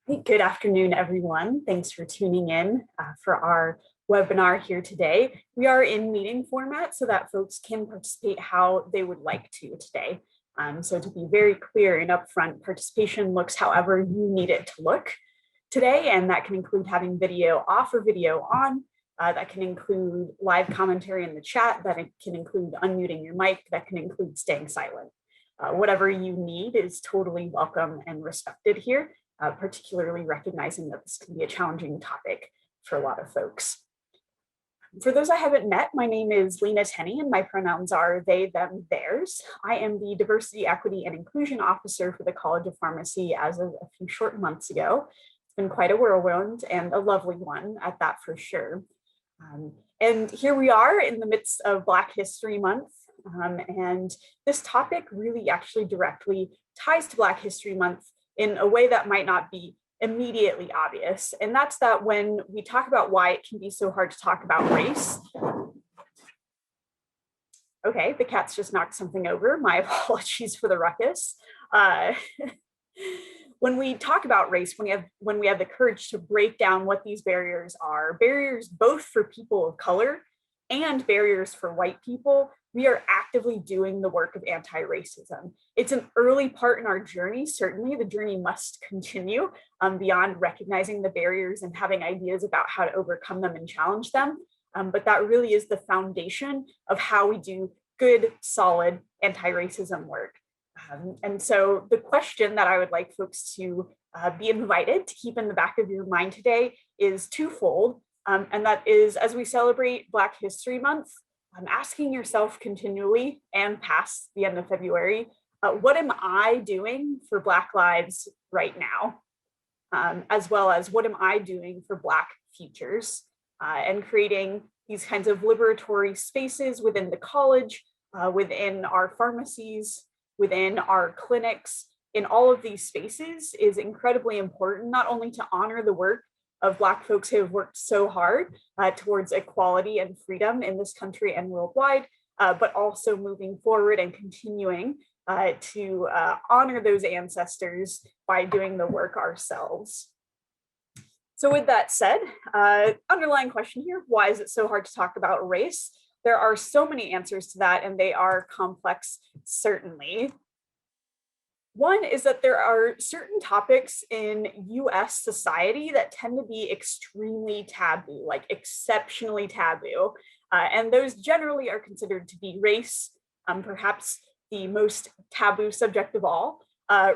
Hey, good afternoon, everyone. Thanks for tuning in for our webinar here today. We are in meeting format so that folks can participate how they would like to today. So to be very clear and upfront, participation looks however you need it to look today, and that can include having video off or video on. That can include live commentary in the chat, that it can include unmuting your mic, that can include staying silent. Whatever you need is totally welcome and respected here. Particularly recognizing that this can be a challenging topic for a lot of folks. For those I haven't met, my name is Lena Tenney and my pronouns are they, them, theirs. I am the Diversity, Equity, and Inclusion Officer for the College of Pharmacy as of a few short months ago. It's been quite a whirlwind and a lovely one at that for sure. And here we are in the midst of Black History Month. And this topic really actually directly ties to Black History Month in a way that might not be immediately obvious. And that's that when we talk about why it can be so hard to talk about race. Okay, the cat's just knocked something over. My apologies for the ruckus. When we talk about race, when we have the courage to break down what these barriers are, barriers both for people of color and barriers for white people, we are actively doing the work of anti-racism. It's an early part in our journey. Certainly, the journey must continue beyond recognizing the barriers and having ideas about how to overcome them and challenge them. But that really is the foundation of how we do good, solid anti-racism work. And so the question that I would like folks to be invited to keep in the back of your mind today is twofold. And that is, as we celebrate Black History Month, asking yourself continually and past the end of February, what am I doing for Black lives right now? As well as what am I doing for Black futures? And creating these kinds of liberatory spaces within the college, within our pharmacies, within our clinics, in all of these spaces is incredibly important, not only to honor the work of Black folks who have worked so hard towards equality and freedom in this country and worldwide, but also moving forward and continuing to honor those ancestors by doing the work ourselves. So with that said, underlying question here, why is it so hard to talk about race? There are so many answers to that, and they are complex, certainly. One is that there are certain topics in US society that tend to be extremely taboo, like exceptionally taboo. And those generally are considered to be race, perhaps the most taboo subject of all,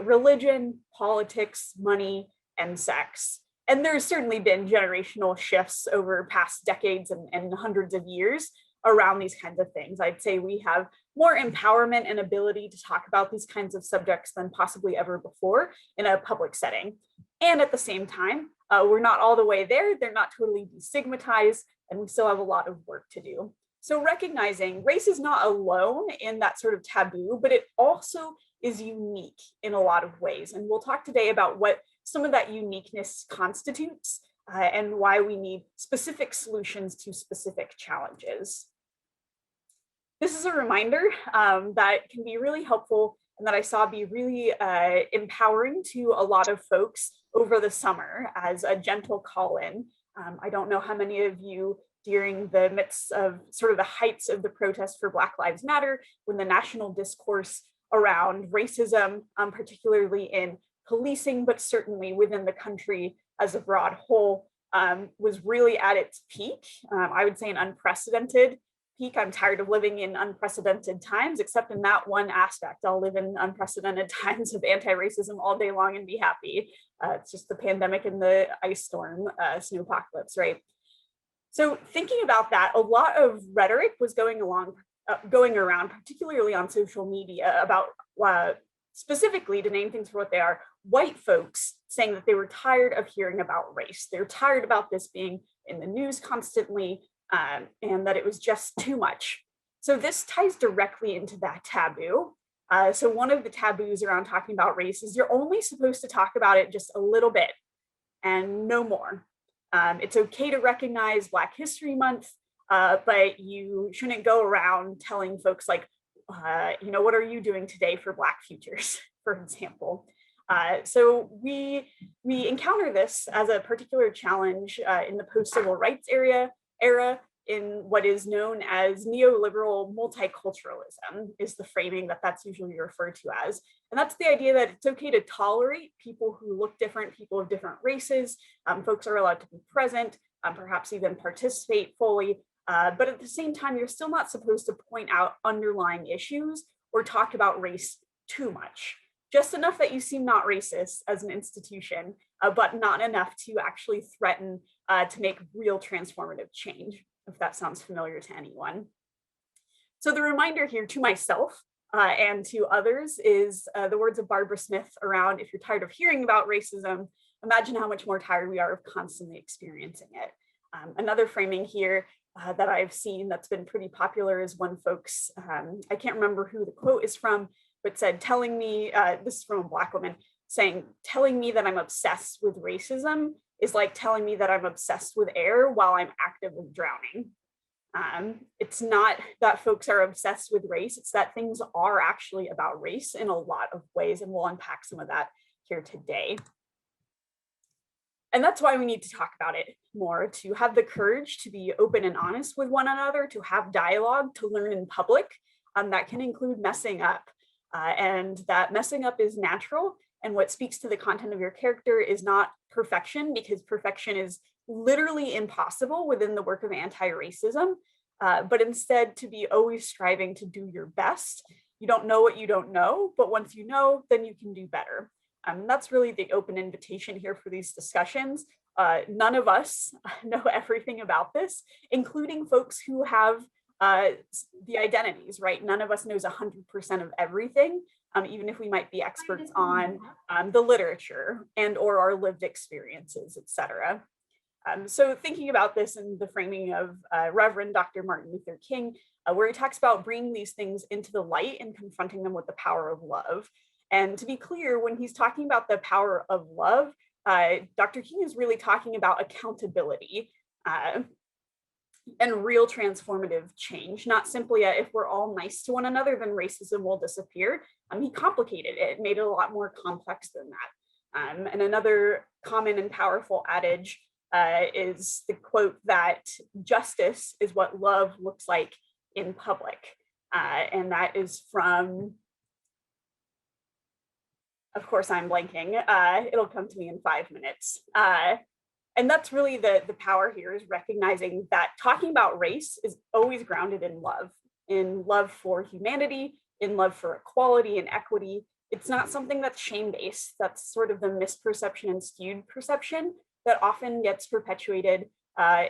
religion, politics, money, and sex. And there's certainly been generational shifts over past decades and hundreds of years around these kinds of things. I'd say we have more empowerment and ability to talk about these kinds of subjects than possibly ever before in a public setting. And at the same time, we're not all the way there. They're not totally destigmatized, and we still have a lot of work to do. So recognizing race is not alone in that sort of taboo, but it also is unique in a lot of ways. And we'll talk today about what some of that uniqueness constitutes and why we need specific solutions to specific challenges. This is a reminder that can be really helpful and that I saw be really empowering to a lot of folks over the summer as a gentle call-in. I don't know how many of you during the midst of sort of the heights of the protest for Black Lives Matter, when the national discourse around racism, particularly in policing, but certainly within the country as a broad whole, was really at its peak. I would say an unprecedented peak. I'm tired of living in unprecedented times, except in that one aspect. I'll live in unprecedented times of anti-racism all day long and be happy. It's just the pandemic and the ice storm, snowpocalypse, right? So thinking about that, a lot of rhetoric was going around, particularly on social media, about specifically, to name things for what they are, white folks saying that they were tired of hearing about race. They're tired about this being in the news constantly, and that it was just too much. So this ties directly into that taboo. So one of the taboos around talking about race is you're only supposed to talk about it just a little bit and no more. It's okay to recognize Black History Month, but you shouldn't go around telling folks like, what are you doing today for Black futures, for example. So we encounter this as a particular challenge in the post-civil rights era in what is known as neoliberal multiculturalism is the framing that's usually referred to as. And that's the idea that it's okay to tolerate people who look different, people of different races. Folks are allowed to be present, perhaps even participate fully. But at the same time, you're still not supposed to point out underlying issues or talk about race too much. Just enough that you seem not racist as an institution, but not enough to actually threaten to make real transformative change, if that sounds familiar to anyone. So the reminder here to myself and to others is the words of Barbara Smith around, if you're tired of hearing about racism, imagine how much more tired we are of constantly experiencing it. Another framing here that I've seen that's been pretty popular is when folks, I can't remember who the quote is from, but said, telling me, this is from a Black woman, saying, telling me that I'm obsessed with racism is like telling me that I'm obsessed with air while I'm actively drowning. It's not that folks are obsessed with race, it's that things are actually about race in a lot of ways, and we'll unpack some of that here today. And that's why we need to talk about it more, to have the courage to be open and honest with one another, to have dialogue, to learn in public. That can include messing up. And that messing up is natural. And what speaks to the content of your character is not perfection, because perfection is literally impossible within the work of anti-racism, but instead to be always striving to do your best. You don't know what you don't know, but once you know, then you can do better. That's really the open invitation here for these discussions. None of us know everything about this, including folks who have the identities, right? None of us knows 100% of everything, even if we might be experts on the literature and or our lived experiences, et cetera. So thinking about this in the framing of Reverend Dr. Martin Luther King, where he talks about bringing these things into the light and confronting them with the power of love. And to be clear, when he's talking about the power of love, Dr. King is really talking about accountability and real transformative change, not simply if we're all nice to one another, then racism will disappear. He complicated it, made it a lot more complex than that. And another common and powerful adage is the quote that justice is what love looks like in public. And that is from, of course, I'm blanking. It'll come to me in 5 minutes. And that's really the power here, is recognizing that talking about race is always grounded in love for humanity, in love for equality and equity. It's not something that's shame-based. That's sort of the misperception and skewed perception that often gets perpetuated,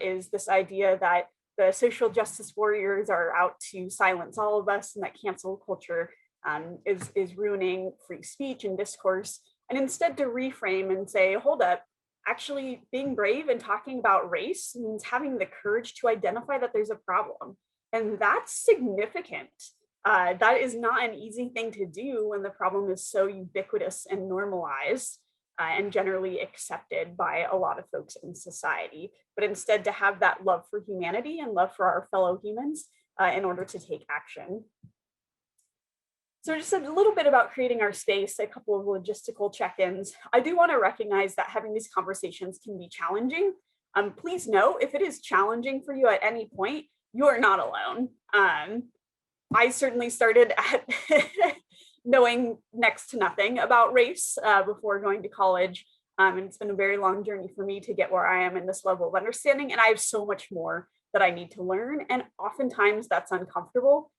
is this idea that the social justice warriors are out to silence all of us, and that cancel culture is ruining free speech and discourse. And instead to reframe and say, hold up, actually being brave and talking about race means having the courage to identify that there's a problem. And that's significant. That is not an easy thing to do when the problem is so ubiquitous and normalized and generally accepted by a lot of folks in society. But instead to have that love for humanity and love for our fellow humans in order to take action. So just a little bit about creating our space, a couple of logistical check-ins. I do want to recognize that having these conversations can be challenging. Please know, if it is challenging for you at any point, you are not alone. I certainly started at knowing next to nothing about race before going to college. And it's been a very long journey for me to get where I am in this level of understanding. And I have so much more that I need to learn. And oftentimes that's uncomfortable.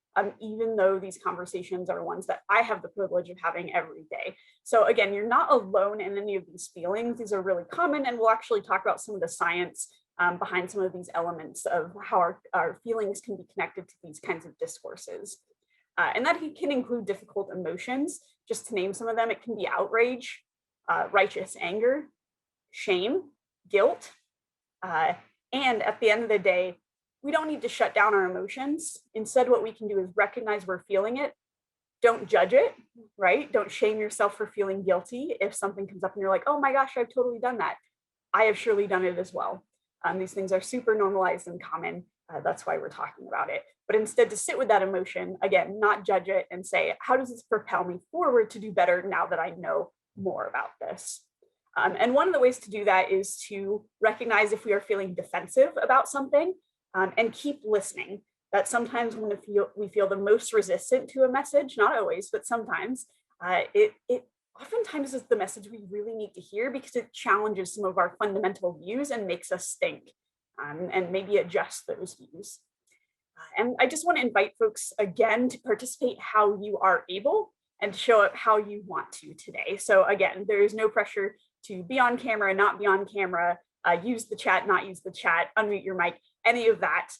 Even though these conversations are ones that I have the privilege of having every day. So again, you're not alone in any of these feelings. These are really common, and we'll actually talk about some of the science behind some of these elements of how our feelings can be connected to these kinds of discourses. And that can include difficult emotions. Just to name some of them, it can be outrage, righteous anger, shame, guilt, and at the end of the day, we don't need to shut down our emotions. Instead, what we can do is recognize we're feeling it. Don't judge it, right? Don't shame yourself for feeling guilty if something comes up and you're like, oh my gosh, I've totally done that. I have surely done it as well. These things are super normalized and common. That's why we're talking about it. But instead to sit with that emotion, again, not judge it and say, how does this propel me forward to do better now that I know more about this. And one of the ways to do that is to recognize if we are feeling defensive about something, and keep listening. That sometimes when we feel the most resistant to a message, not always, but sometimes, it oftentimes is the message we really need to hear, because it challenges some of our fundamental views and makes us think, and maybe adjust those views. And I just want to invite folks again to participate how you are able and show up how you want to today. So again, there is no pressure to be on camera, not be on camera, use the chat, not use the chat, unmute your mic, any of that.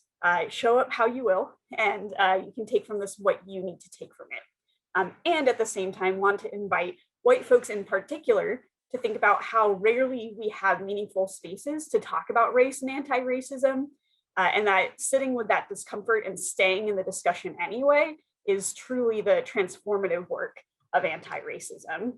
Show up how you will, and you can take from this what you need to take from it. And at the same time, want to invite white folks in particular to think about how rarely we have meaningful spaces to talk about race and anti-racism, and that sitting with that discomfort and staying in the discussion anyway is truly the transformative work of anti-racism.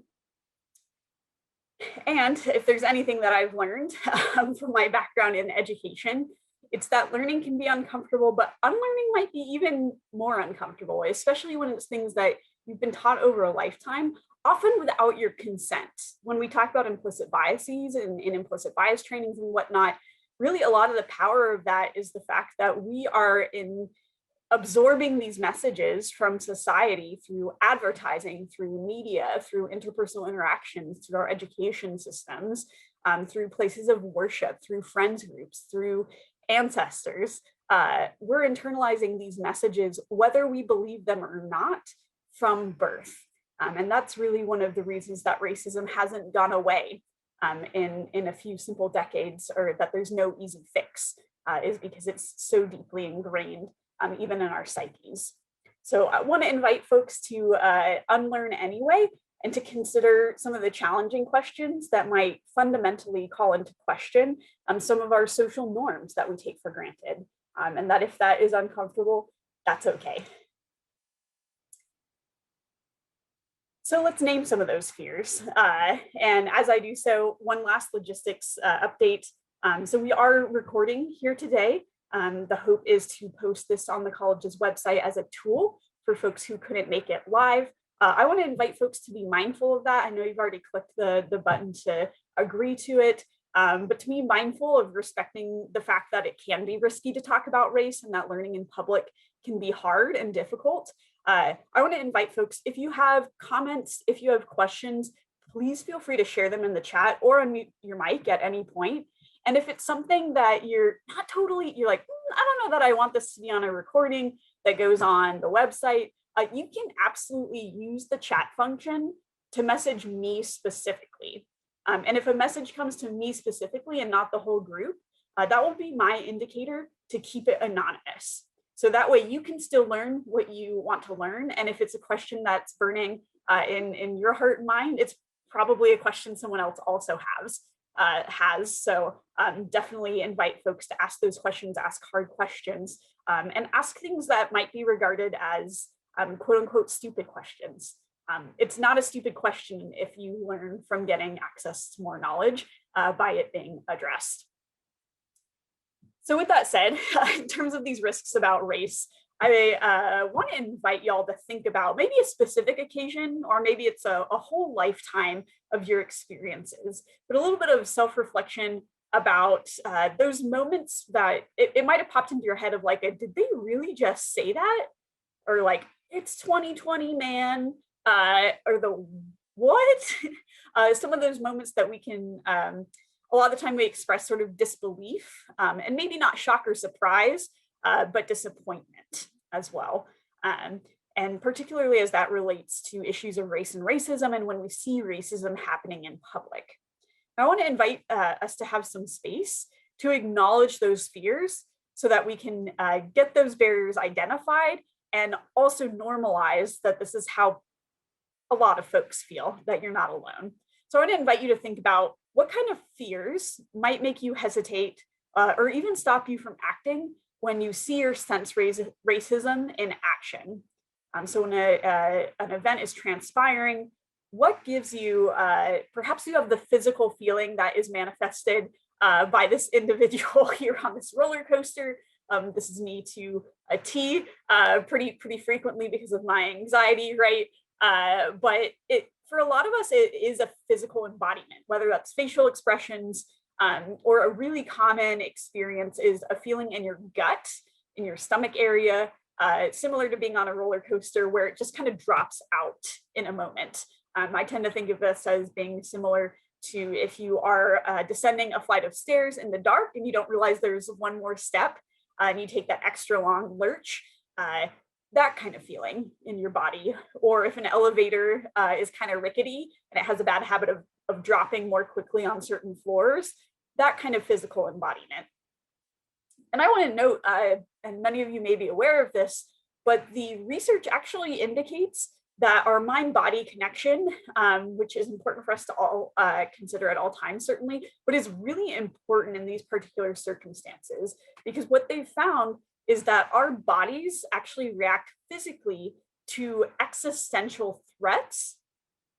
And if there's anything that I've learned from my background in education, it's that learning can be uncomfortable, but unlearning might be even more uncomfortable, especially when it's things that you've been taught over a lifetime, often without your consent. When we talk about implicit biases and implicit bias trainings and whatnot, really a lot of the power of that is the fact that we are absorbing these messages from society through advertising, through media, through interpersonal interactions, through our education systems, through places of worship, through friends groups, through ancestors. We're internalizing these messages, whether we believe them or not, from birth. And that's really one of the reasons that racism hasn't gone away in a few simple decades, or that there's no easy fix, is because it's so deeply ingrained, even in our psyches. So I want to invite folks to unlearn anyway, and to consider some of the challenging questions that might fundamentally call into question some of our social norms that we take for granted. And that if that is uncomfortable, that's okay. So let's name some of those fears. And as I do so, one last logistics update. So we are recording here today. The hope is to post this on the college's website as a tool for folks who couldn't make it live. I want to invite folks to be mindful of that. I know you've already clicked the button to agree to it, but to be mindful of respecting the fact that it can be risky to talk about race, and that learning in public can be hard and difficult. I want to invite folks, if you have comments, if you have questions, please feel free to share them in the chat or unmute your mic at any point. And if it's something that you're like, I don't know that I want this to be on a recording that goes on the website, you can absolutely use the chat function to message me specifically. And if a message comes to me specifically and not the whole group, that will be my indicator to keep it anonymous. So that way you can still learn what you want to learn. And if it's a question that's burning in your heart and mind, it's probably a question someone else also has. So definitely invite folks to ask those questions, ask hard questions, and ask things that might be regarded as quote unquote stupid questions. It's not a stupid question if you learn from getting access to more knowledge by it being addressed. So with that said, in terms of these risks about race, I want to invite y'all to think about maybe a specific occasion, or maybe it's a whole lifetime of your experiences, but a little bit of self-reflection about those moments that it might have popped into your head of like, did they really just say that? Or like, it's 2020, man, or the what? Some of those moments that we can, a lot of the time we express sort of disbelief, and maybe not shock or surprise, but disappointment as well. And particularly as that relates to issues of race and racism, and when we see racism happening in public. I want to invite us to have some space to acknowledge those fears so that we can get those barriers identified, and also normalize that this is how a lot of folks feel, that you're not alone. So I want to invite you to think about what kind of fears might make you hesitate or even stop you from acting when you see or sense racism in action. So when an event is transpiring, what gives you, perhaps you have the physical feeling that is manifested by this individual here on this roller coaster. This is me to a T pretty frequently because of my anxiety, right? But for a lot of us, it is a physical embodiment, whether that's facial expressions, or a really common experience is a feeling in your gut, in your stomach area, similar to being on a roller coaster where it just kind of drops out in a moment. I tend to think of this as being similar to if you are descending a flight of stairs in the dark and you don't realize there's one more step and you take that extra long lurch, that kind of feeling in your body. Or if an elevator is kind of rickety and it has a bad habit of dropping more quickly on certain floors, that kind of physical embodiment. And I want to note, and many of you may be aware of this, but the research actually indicates that our mind-body connection, which is important for us to all consider at all times, certainly, but is really important in these particular circumstances, because what they've found is that our bodies actually react physically to existential threats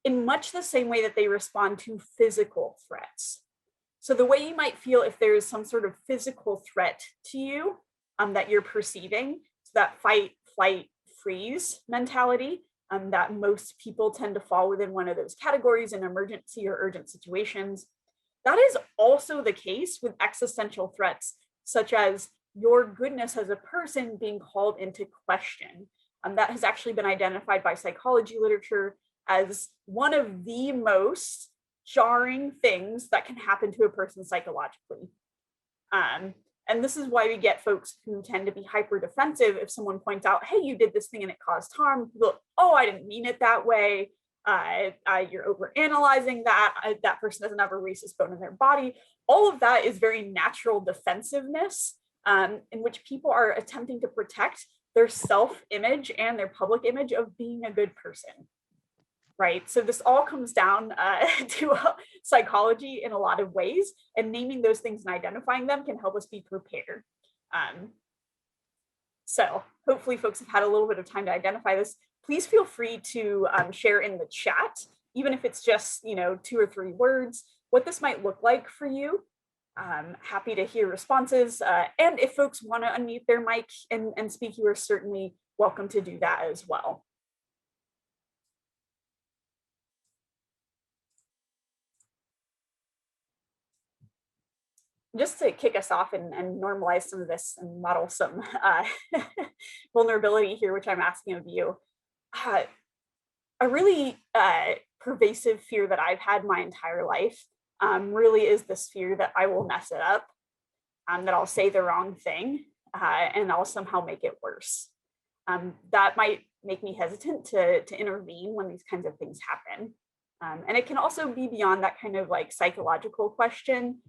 in much the same way that they respond to physical threats. So the way you might feel if there is some sort of physical threat to you that you're perceiving, so that fight, flight, freeze mentality, that most people tend to fall within one of those categories in emergency or urgent situations. That is also the case with existential threats, such as your goodness as a person being called into question. That has actually been identified by psychology literature as one of the most jarring things that can happen to a person psychologically. And this is why we get folks who tend to be hyper defensive if someone points out, hey, you did this thing and it caused harm. Look, oh, I didn't mean it that way. You're overanalyzing that. That person doesn't have a racist bone in their body. All of that is very natural defensiveness in which people are attempting to protect their self-image and their public image of being a good person. Right. So this all comes down to psychology in a lot of ways, and naming those things and identifying them can help us be prepared. So hopefully folks have had a little bit of time to identify this. Please feel free to share in the chat, even if it's just, 2 or 3 words, what this might look like for you. Happy to hear responses. And if folks want to unmute their mic and speak, you are certainly welcome to do that as well. Just to kick us off and normalize some of this and model some vulnerability here, which I'm asking of you, a really pervasive fear that I've had my entire life really is this fear that I will mess it up, that I'll say the wrong thing, and I'll somehow make it worse. That might make me hesitant to intervene when these kinds of things happen. And it can also be beyond that kind of like psychological question.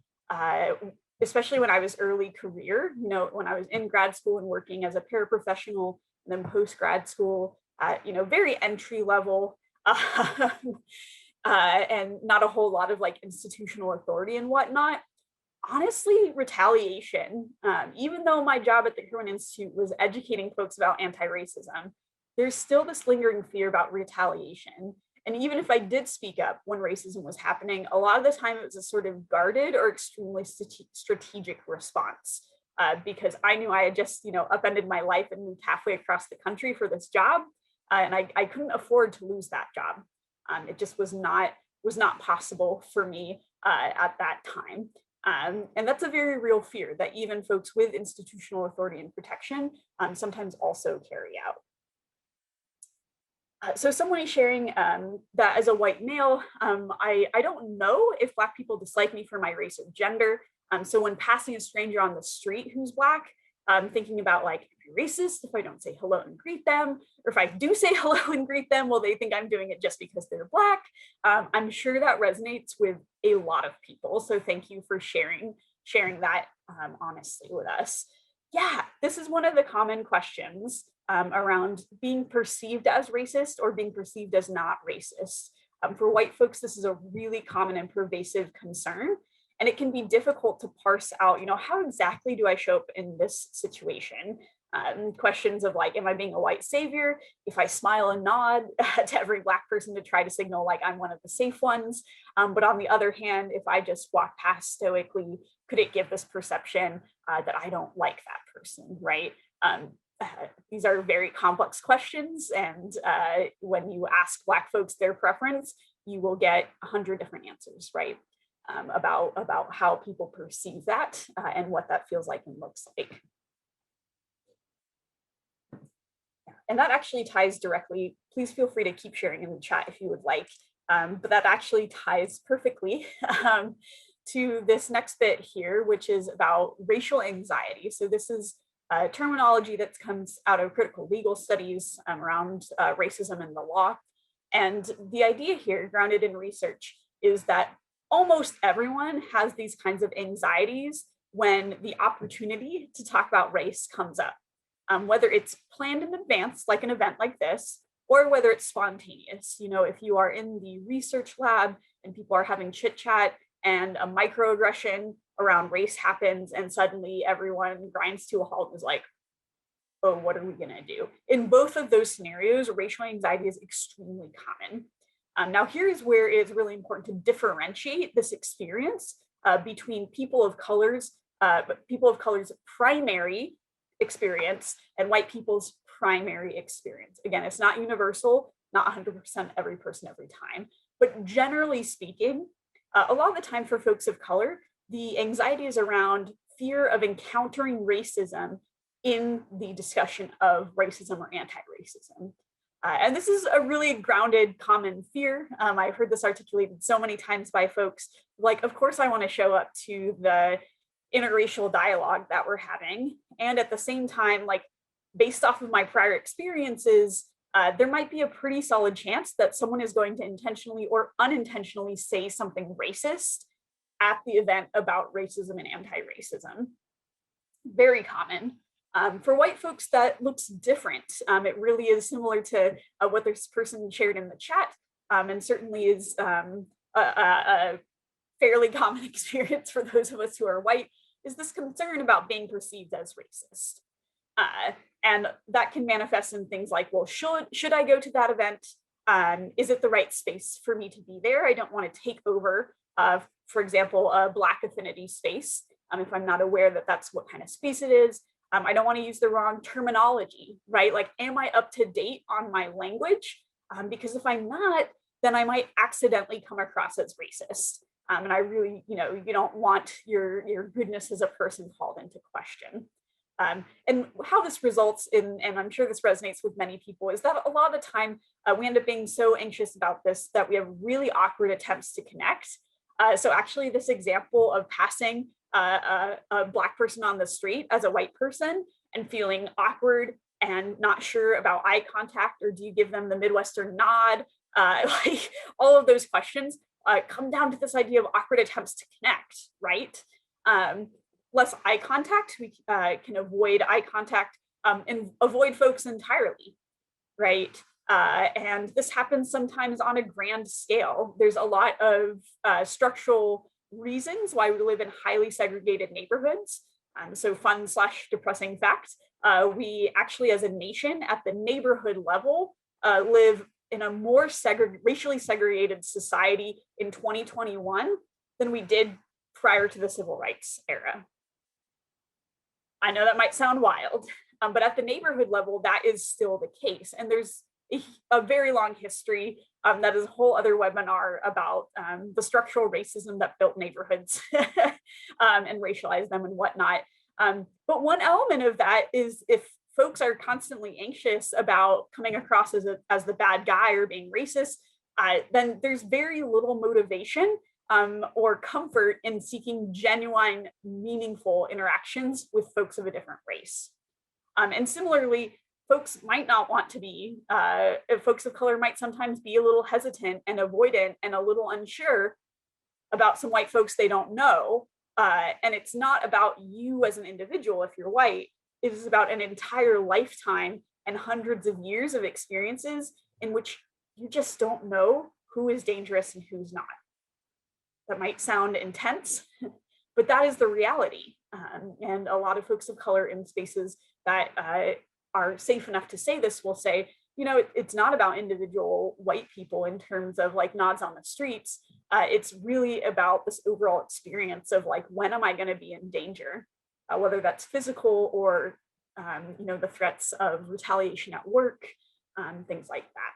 Especially when I was early career, when I was in grad school and working as a paraprofessional, and then post grad school, very entry level, and not a whole lot of like institutional authority and whatnot. Honestly, retaliation, even though my job at the Kirwan Institute was educating folks about anti-racism, there's still this lingering fear about retaliation. And even if I did speak up when racism was happening, a lot of the time it was a sort of guarded or extremely strategic response, because I knew I had just, upended my life and moved halfway across the country for this job, and I couldn't afford to lose that job. It just was not possible for me at that time. And that's a very real fear that even folks with institutional authority and protection sometimes also carry out. So someone is sharing that as a white male, I don't know if Black people dislike me for my race or gender. So when passing a stranger on the street who's Black, I'm thinking about like, am I racist if I don't say hello and greet them? Or if I do say hello and greet them, will they think I'm doing it just because they're Black? I'm sure that resonates with a lot of people. So thank you for sharing that honestly with us. Yeah, this is one of the common questions around being perceived as racist or being perceived as not racist. For white folks, this is a really common and pervasive concern, and it can be difficult to parse out, how exactly do I show up in this situation? Questions of like, am I being a white savior if I smile and nod to every Black person to try to signal like I'm one of the safe ones? But on the other hand, if I just walk past stoically, could it give this perception that I don't like that person, right? These are very complex questions, and when you ask Black folks their preference, you will get 100 different answers, right? About how people perceive that and what that feels like and looks like. And that actually ties directly, please feel free to keep sharing in the chat if you would like, but that actually ties perfectly to this next bit here, which is about racial anxiety. So this is terminology that comes out of critical legal studies around racism in the law. And the idea here, grounded in research, is that almost everyone has these kinds of anxieties when the opportunity to talk about race comes up. Whether it's planned in advance, like an event like this, or whether it's spontaneous. You know, if you are in the research lab and people are having chit chat and a microaggression around race happens and suddenly everyone grinds to a halt and is like, oh, what are we gonna do? In both of those scenarios, racial anxiety is extremely common. Now here's where it's really important to differentiate this experience between people of color's primary experience and white people's primary experience. Again, it's not universal, not 100% every person every time, but generally speaking, a lot of the time for folks of color, the anxiety is around fear of encountering racism in the discussion of racism or anti-racism. And this is a really grounded common fear. I've heard this articulated so many times by folks, like, of course I want to show up to the interracial dialogue that we're having. And at the same time, like, based off of my prior experiences, there might be a pretty solid chance that someone is going to intentionally or unintentionally say something racist at the event about racism and anti-racism. Very common. For white folks, that looks different. It really is similar to what this person shared in the chat, and certainly is a fairly common experience for those of us who are white, is this concern about being perceived as racist. And that can manifest in things like, well, should I go to that event? Is it the right space for me to be there? I don't want to take over, for example, a Black affinity space if I'm not aware that that's what kind of space it is. I don't want to use the wrong terminology, right? Like, am I up to date on my language? Because if I'm not, then I might accidentally come across as racist. And I really, you don't want your goodness as a person called into question. And how this results in, and I'm sure this resonates with many people, is that a lot of the time we end up being so anxious about this that we have really awkward attempts to connect. So actually this example of passing a Black person on the street as a white person and feeling awkward and not sure about eye contact, or do you give them the Midwestern nod? Like, all of those questions come down to this idea of awkward attempts to connect, right? Less eye contact, we can avoid eye contact and avoid folks entirely, right? And this happens sometimes on a grand scale. There's a lot of structural reasons why we live in highly segregated neighborhoods. So fun/depressing fact, we actually as a nation at the neighborhood level live in a more racially segregated society in 2021 than we did prior to the civil rights era. I know that might sound wild, but at the neighborhood level, that is still the case. And there's a very long history that is a whole other webinar about the structural racism that built neighborhoods and racialized them and whatnot. But one element of that is, if folks are constantly anxious about coming across as the bad guy or being racist, then there's very little motivation or comfort in seeking genuine, meaningful interactions with folks of a different race. And similarly, folks might not want to be, folks of color might sometimes be a little hesitant and avoidant and a little unsure about some white folks they don't know. And it's not about you as an individual if you're white, it is about an entire lifetime and hundreds of years of experiences in which you just don't know who is dangerous and who's not. That might sound intense, but that is the reality. And a lot of folks of color in spaces that are safe enough to say this will say, it's not about individual white people in terms of like nods on the streets. It's really about this overall experience of like, when am I going to be in danger? Whether that's physical or, the threats of retaliation at work, things like that.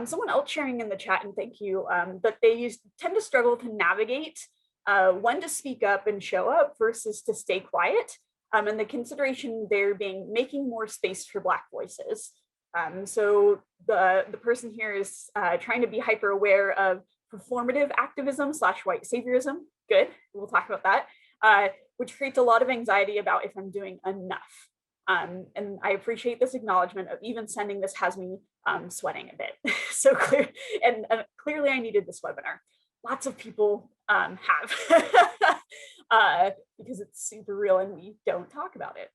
Someone else sharing in the chat, and thank you, that they tend to struggle to navigate when to speak up and show up versus to stay quiet. And the consideration there being making more space for Black voices. So the person here is trying to be hyper aware of performative activism / white saviorism. Good, we'll talk about that, which creates a lot of anxiety about if I'm doing enough. And I appreciate this acknowledgement of even sending this has me sweating a bit. So clear, and clearly I needed this webinar. Lots of people have, because it's super real and we don't talk about it.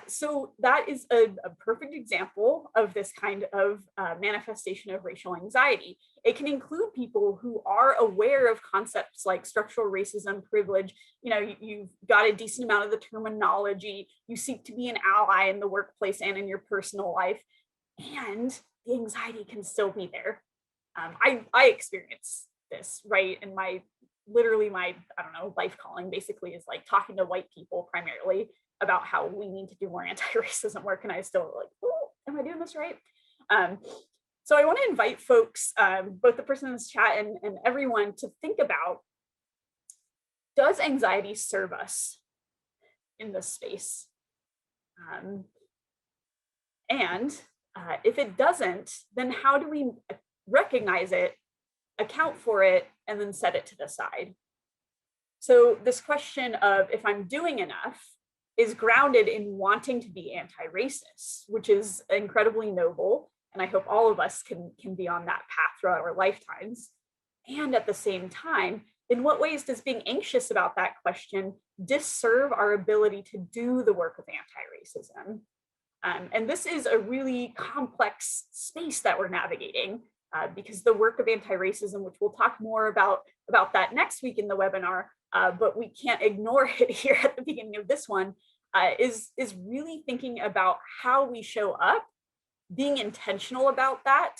So that is a perfect example of this kind of manifestation of racial anxiety. It can include people who are aware of concepts like structural racism, privilege. You've got a decent amount of the terminology. You seek to be an ally in the workplace and in your personal life, and the anxiety can still be there. I experience this, right? And literally my life calling basically is like talking to white people primarily about how we need to do more anti-racism work, and I still like, oh, am I doing this right? So I want to invite folks, both the person in this chat and everyone, to think about, does anxiety serve us in this space? And if it doesn't, then how do we recognize it, account for it, and then set it to the side? So this question of if I'm doing enough is grounded in wanting to be anti-racist, which is incredibly noble. And I hope all of us can be on that path throughout our lifetimes. And at the same time, in what ways does being anxious about that question disserve our ability to do the work of anti-racism? And this is a really complex space that we're navigating, because the work of anti-racism, which we'll talk more about that next week in the webinar, but we can't ignore it here at the beginning of this one, is really thinking about how we show up, being intentional about that,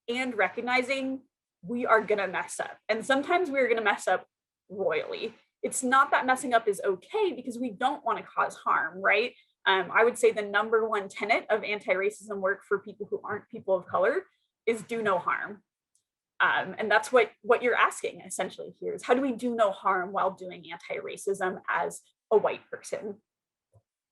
and recognizing we are gonna mess up. And sometimes we're gonna mess up royally. It's not that messing up is okay, because we don't wanna cause harm, right? I would say the number one tenet of anti-racism work for people who aren't people of color is do no harm. And that's what you're asking essentially here, is how do we do no harm while doing anti-racism as a white person?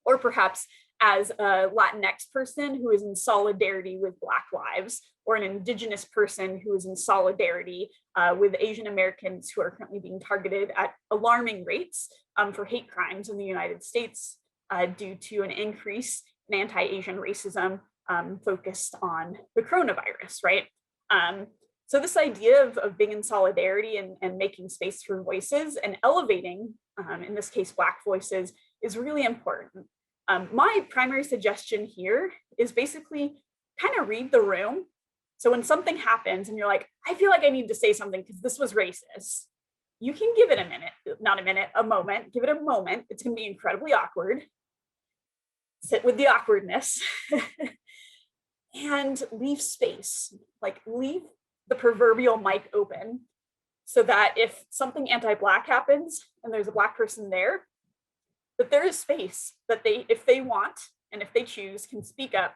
Or perhaps as a Latinx person who is in solidarity with Black lives, or an Indigenous person who is in solidarity with Asian Americans who are currently being targeted at alarming rates for hate crimes in the United States due to an increase in anti-Asian racism focused on the coronavirus, right? So this idea of being in solidarity and making space for voices and elevating, in this case, Black voices, is really important. My primary suggestion here is basically kind of read the room. So when something happens and you're like, I feel like I need to say something because this was racist, you can give it a minute, not a minute, a moment, give it a moment. It's going to be incredibly awkward. Sit with the awkwardness and leave space, like leave the proverbial mic open, so that if something anti-Black happens and there's a Black person there, that there is space that they, if they want and if they choose, can speak up,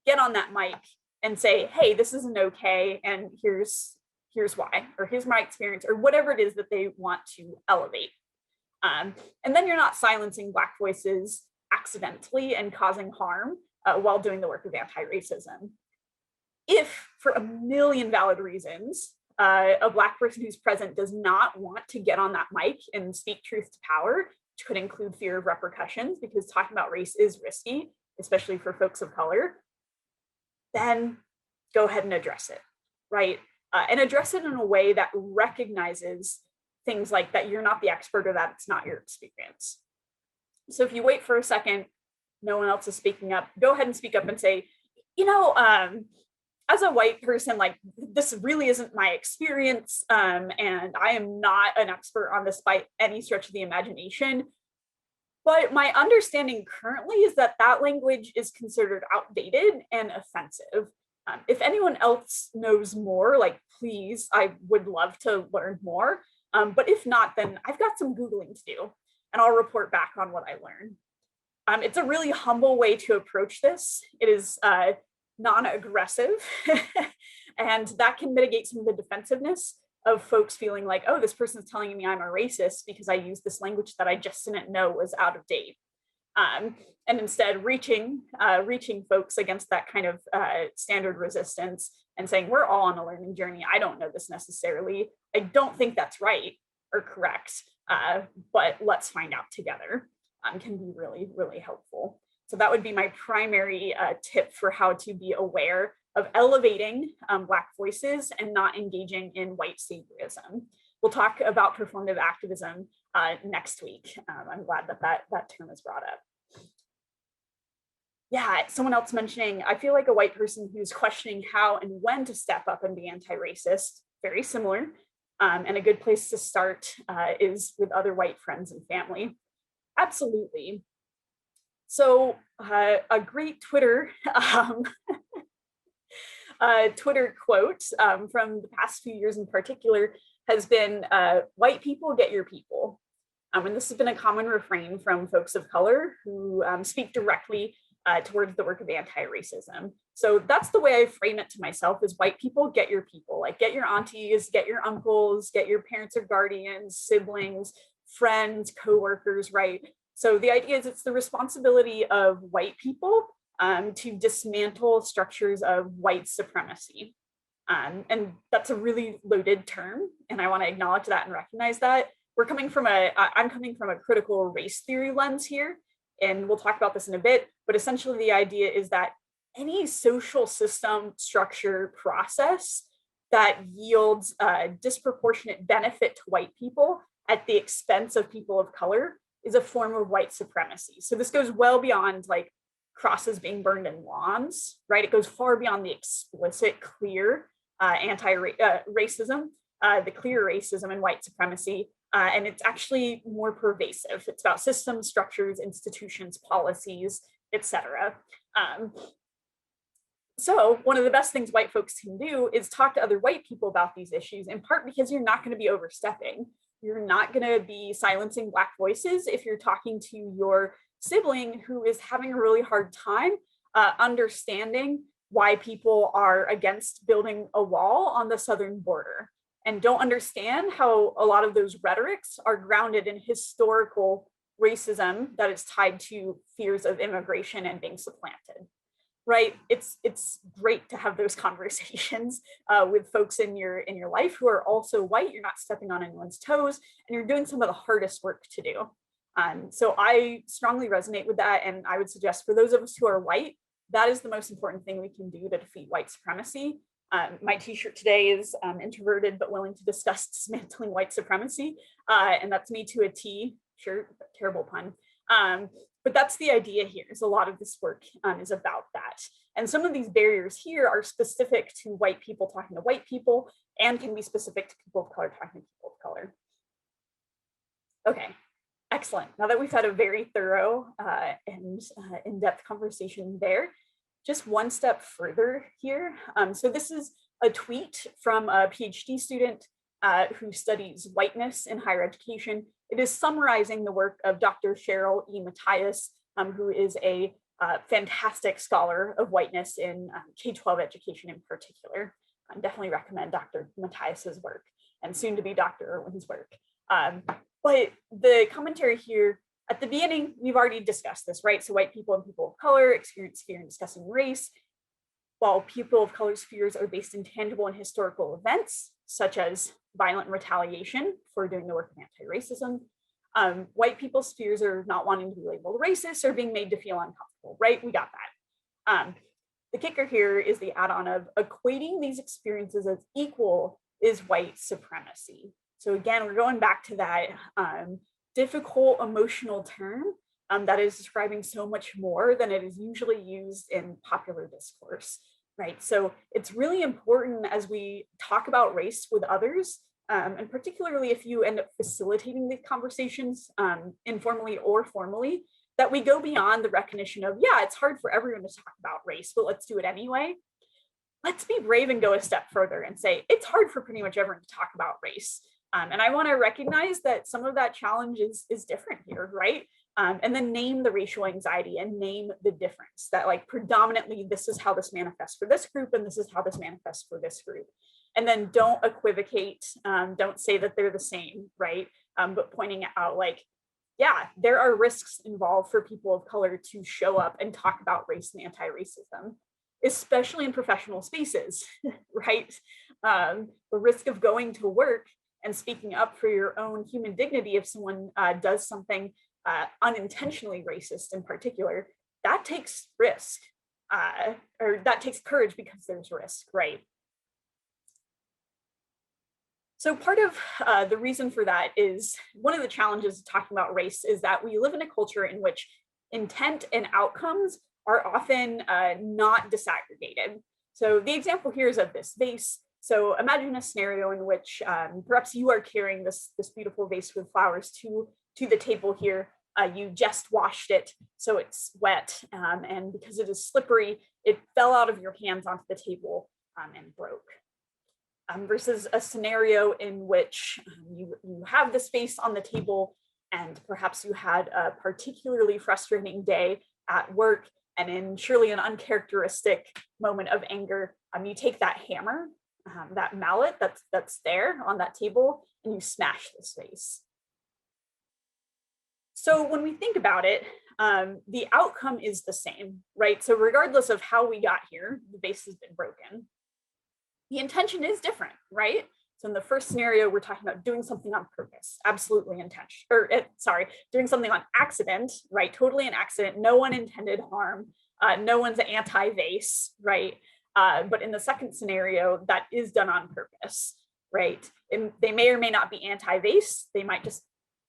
get on that mic and say, hey, this isn't okay, and here's why, or here's my experience, or whatever it is that they want to elevate. And then you're not silencing Black voices accidentally and causing harm while doing the work of anti-racism. If for a million valid reasons, a Black person who's present does not want to get on that mic and speak truth to power, which could include fear of repercussions, because talking about race is risky, especially for folks of color, then go ahead and address it, right? And address it in a way that recognizes things like that you're not the expert, or that it's not your experience. So if you wait for a second, no one else is speaking up, go ahead and speak up and say, as a white person, like, this really isn't my experience, and I am not an expert on this by any stretch of the imagination. But my understanding currently is that that language is considered outdated and offensive. If anyone else knows more, like, please, I would love to learn more. But if not, then I've got some Googling to do, and I'll report back on what I learn. It's a really humble way to approach this. It is non-aggressive. And that can mitigate some of the defensiveness of folks feeling like, oh, this person's telling me I'm a racist because I use this language that I just didn't know was out of date. And instead reaching folks against that kind of standard resistance and saying, we're all on a learning journey. I don't know this necessarily. I don't think that's right or correct, but let's find out together, can be really, really helpful. So that would be my primary tip for how to be aware of elevating Black voices and not engaging in white saviorism. We'll talk about performative activism next week. I'm glad that that term is brought up. Yeah, someone else mentioning, I feel like a white person who's questioning how and when to step up and be anti-racist, very similar. And a good place to start is with other white friends and family. Absolutely. So a great Twitter Twitter quote from the past few years in particular has been, white people get your people. And this has been a common refrain from folks of color who speak directly towards the work of anti-racism. So that's the way I frame it to myself, is white people get your people, like get your aunties, get your uncles, get your parents or guardians, siblings, friends, coworkers, right? So the idea is it's the responsibility of white people to dismantle structures of white supremacy. And that's a really loaded term, and I want to acknowledge that and recognize that. I'm coming from a critical race theory lens here, and we'll talk about this in a bit, but essentially the idea is that any social system, structure, process that yields disproportionate benefit to white people at the expense of people of color is a form of white supremacy. So this goes well beyond like crosses being burned in lawns, right? It goes far beyond the explicit, clear anti-racism, the clear racism and white supremacy. And it's actually more pervasive. It's about systems, structures, institutions, policies, etc. So one of the best things white folks can do is talk to other white people about these issues, in part because you're not going to be overstepping. You're not going to be silencing Black voices if you're talking to your sibling who is having a really hard time understanding why people are against building a wall on the southern border, and don't understand how a lot of those rhetorics are grounded in historical racism that is tied to fears of immigration and being supplanted, right? It's great to have those conversations with folks in your life who are also white. You're not stepping on anyone's toes, and you're doing some of the hardest work to do. So I strongly resonate with that, and I would suggest for those of us who are white, that is the most important thing we can do to defeat white supremacy. My t-shirt today is introverted but willing to discuss dismantling white supremacy, and that's me to a T shirt, terrible pun. But that's the idea here, is a lot of this work is about that. And some of these barriers here are specific to white people talking to white people, and can be specific to people of color talking to people of color. Okay, excellent. Now that we've had a very thorough and in-depth conversation there, just one step further here. So this is a tweet from a PhD student who studies whiteness in higher education. It is summarizing the work of Dr. Cheryl E. Matthias, who is a fantastic scholar of whiteness in K-12 education in particular. I definitely recommend Dr. Matthias's work, and soon to be Dr. Irwin's work. But the commentary here, at the beginning, we've already discussed this, right? So white people and people of color experience fear in discussing race, while people of color's fears are based in tangible and historical events, such as violent retaliation for doing the work of anti-racism. White people's fears are not wanting to be labeled racist or being made to feel uncomfortable, right? We got that. The kicker here is the add-on of equating these experiences as equal is white supremacy. So again, we're going back to that difficult emotional term that is describing so much more than it is usually used in popular discourse, right? So it's really important as we talk about race with others, and particularly if you end up facilitating these conversations informally or formally, that we go beyond the recognition of, yeah, it's hard for everyone to talk about race, but let's do it anyway. Let's be brave and go a step further and say, it's hard for pretty much everyone to talk about race. And I want to recognize that some of that challenge is different here, right? And then name the racial anxiety and name the difference, that like predominantly this is how this manifests for this group and this is how this manifests for this group. And then don't equivocate, don't say that they're the same, right? But pointing out like, yeah, there are risks involved for people of color to show up and talk about race and anti-racism, especially in professional spaces, right? The risk of going to work and speaking up for your own human dignity if someone does something unintentionally racist in particular, that takes risk, or that takes courage because there's risk, right? So part of the reason for that is one of the challenges of talking about race is that we live in a culture in which intent and outcomes are often not disaggregated. So the example here is of this vase. So imagine a scenario in which perhaps you are carrying this beautiful vase with flowers to the table here. You just washed it, so it's wet, and because it is slippery, it fell out of your hands onto the table and broke. Versus a scenario in which you have this vase on the table and perhaps you had a particularly frustrating day at work, and in surely an uncharacteristic moment of anger, you take that hammer, that mallet that's there on that table, and you smash this vase. So when we think about it, the outcome is the same, right? So regardless of how we got here, the vase has been broken. The intention is different, right? So in the first scenario, we're talking about doing something on purpose, absolutely intention, or doing something on accident, right? Totally an accident, no one intended harm, no one's anti-vase, right? But in the second scenario, that is done on purpose, right? And they may or may not be anti-vase, they might just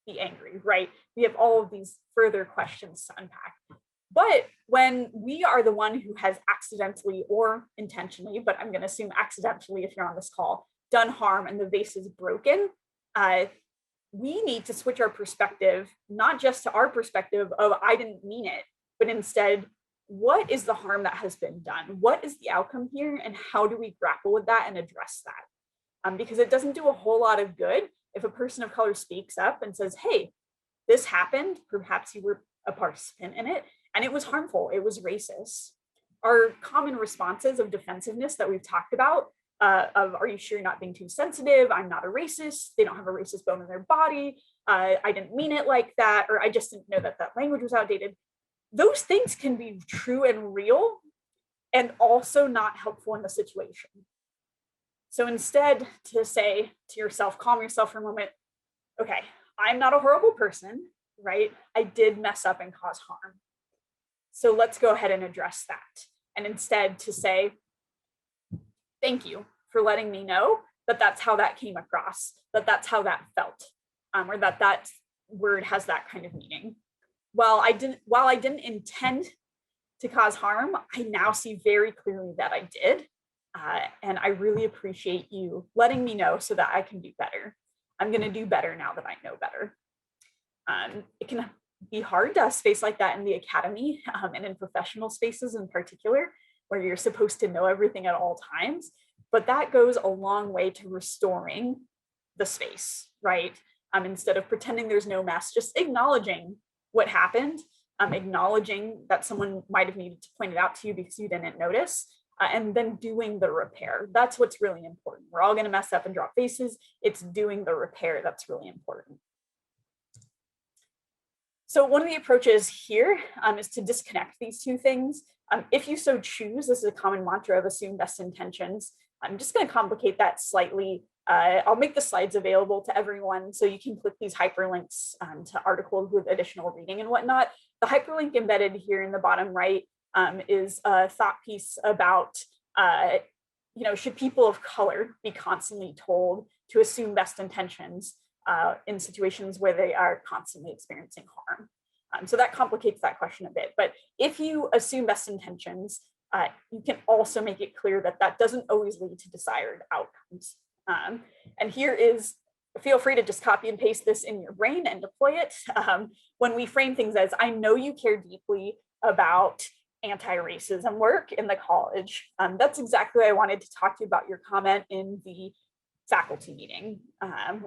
be angry, right? We have all of these further questions to unpack. But when we are the one who has accidentally or intentionally, but I'm going to assume accidentally if you're on this call, done harm and the vase is broken, we need to switch our perspective, not just to our perspective of I didn't mean it, but instead, what is the harm that has been done? What is the outcome here? And how do we grapple with that and address that? Because it doesn't do a whole lot of good if a person of color speaks up and says, hey, this happened, perhaps you were a participant in it, and it was harmful, it was racist. Our common responses of defensiveness that we've talked about, of are you sure you're not being too sensitive? I'm not a racist, they don't have a racist bone in their body, I didn't mean it like that, or I just didn't know that that language was outdated. Those things can be true and real and also not helpful in the situation. So instead, to say to yourself, calm yourself for a moment, okay, I'm not a horrible person, right? I did mess up and cause harm. So let's go ahead and address that. And instead to say, thank you for letting me know that that's how that came across, that that's how that felt, or that that word has that kind of meaning. While I didn't intend to cause harm, I now see very clearly that I did. And I really appreciate you letting me know so that I can do better. I'm going to do better now that I know better. It can be hard to have space like that in the academy and in professional spaces in particular, where you're supposed to know everything at all times. But that goes a long way to restoring the space, right? Instead of pretending there's no mess, just acknowledging what happened, acknowledging that someone might have needed to point it out to you because you didn't notice, and then doing the repair. That's what's really important. We're all going to mess up and drop faces. It's doing the repair that's really important. So one of the approaches here is to disconnect these two things. If you so choose, this is a common mantra of assume best intentions. I'm just going to complicate that slightly. I'll make the slides available to everyone so you can click these hyperlinks to articles with additional reading and whatnot. The hyperlink embedded here in the bottom right is a thought piece about, should people of color be constantly told to assume best intentions in situations where they are constantly experiencing harm? So that complicates that question a bit. But if you assume best intentions, you can also make it clear that that doesn't always lead to desired outcomes. And here is, feel free to just copy and paste this in your brain and deploy it. When we frame things as, I know you care deeply about anti-racism work in the college. That's exactly what I wanted to talk to you about your comment in the faculty meeting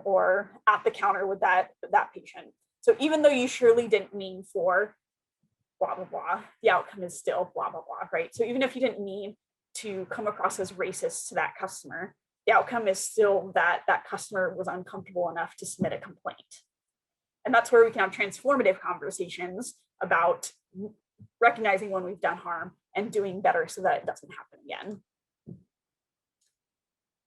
or at the counter with that patient. So even though you surely didn't mean for blah, blah, blah, the outcome is still blah, blah, blah, right? So even if you didn't mean to come across as racist to that customer, the outcome is still that that customer was uncomfortable enough to submit a complaint. And that's where we can have transformative conversations about recognizing when we've done harm and doing better so that it doesn't happen again.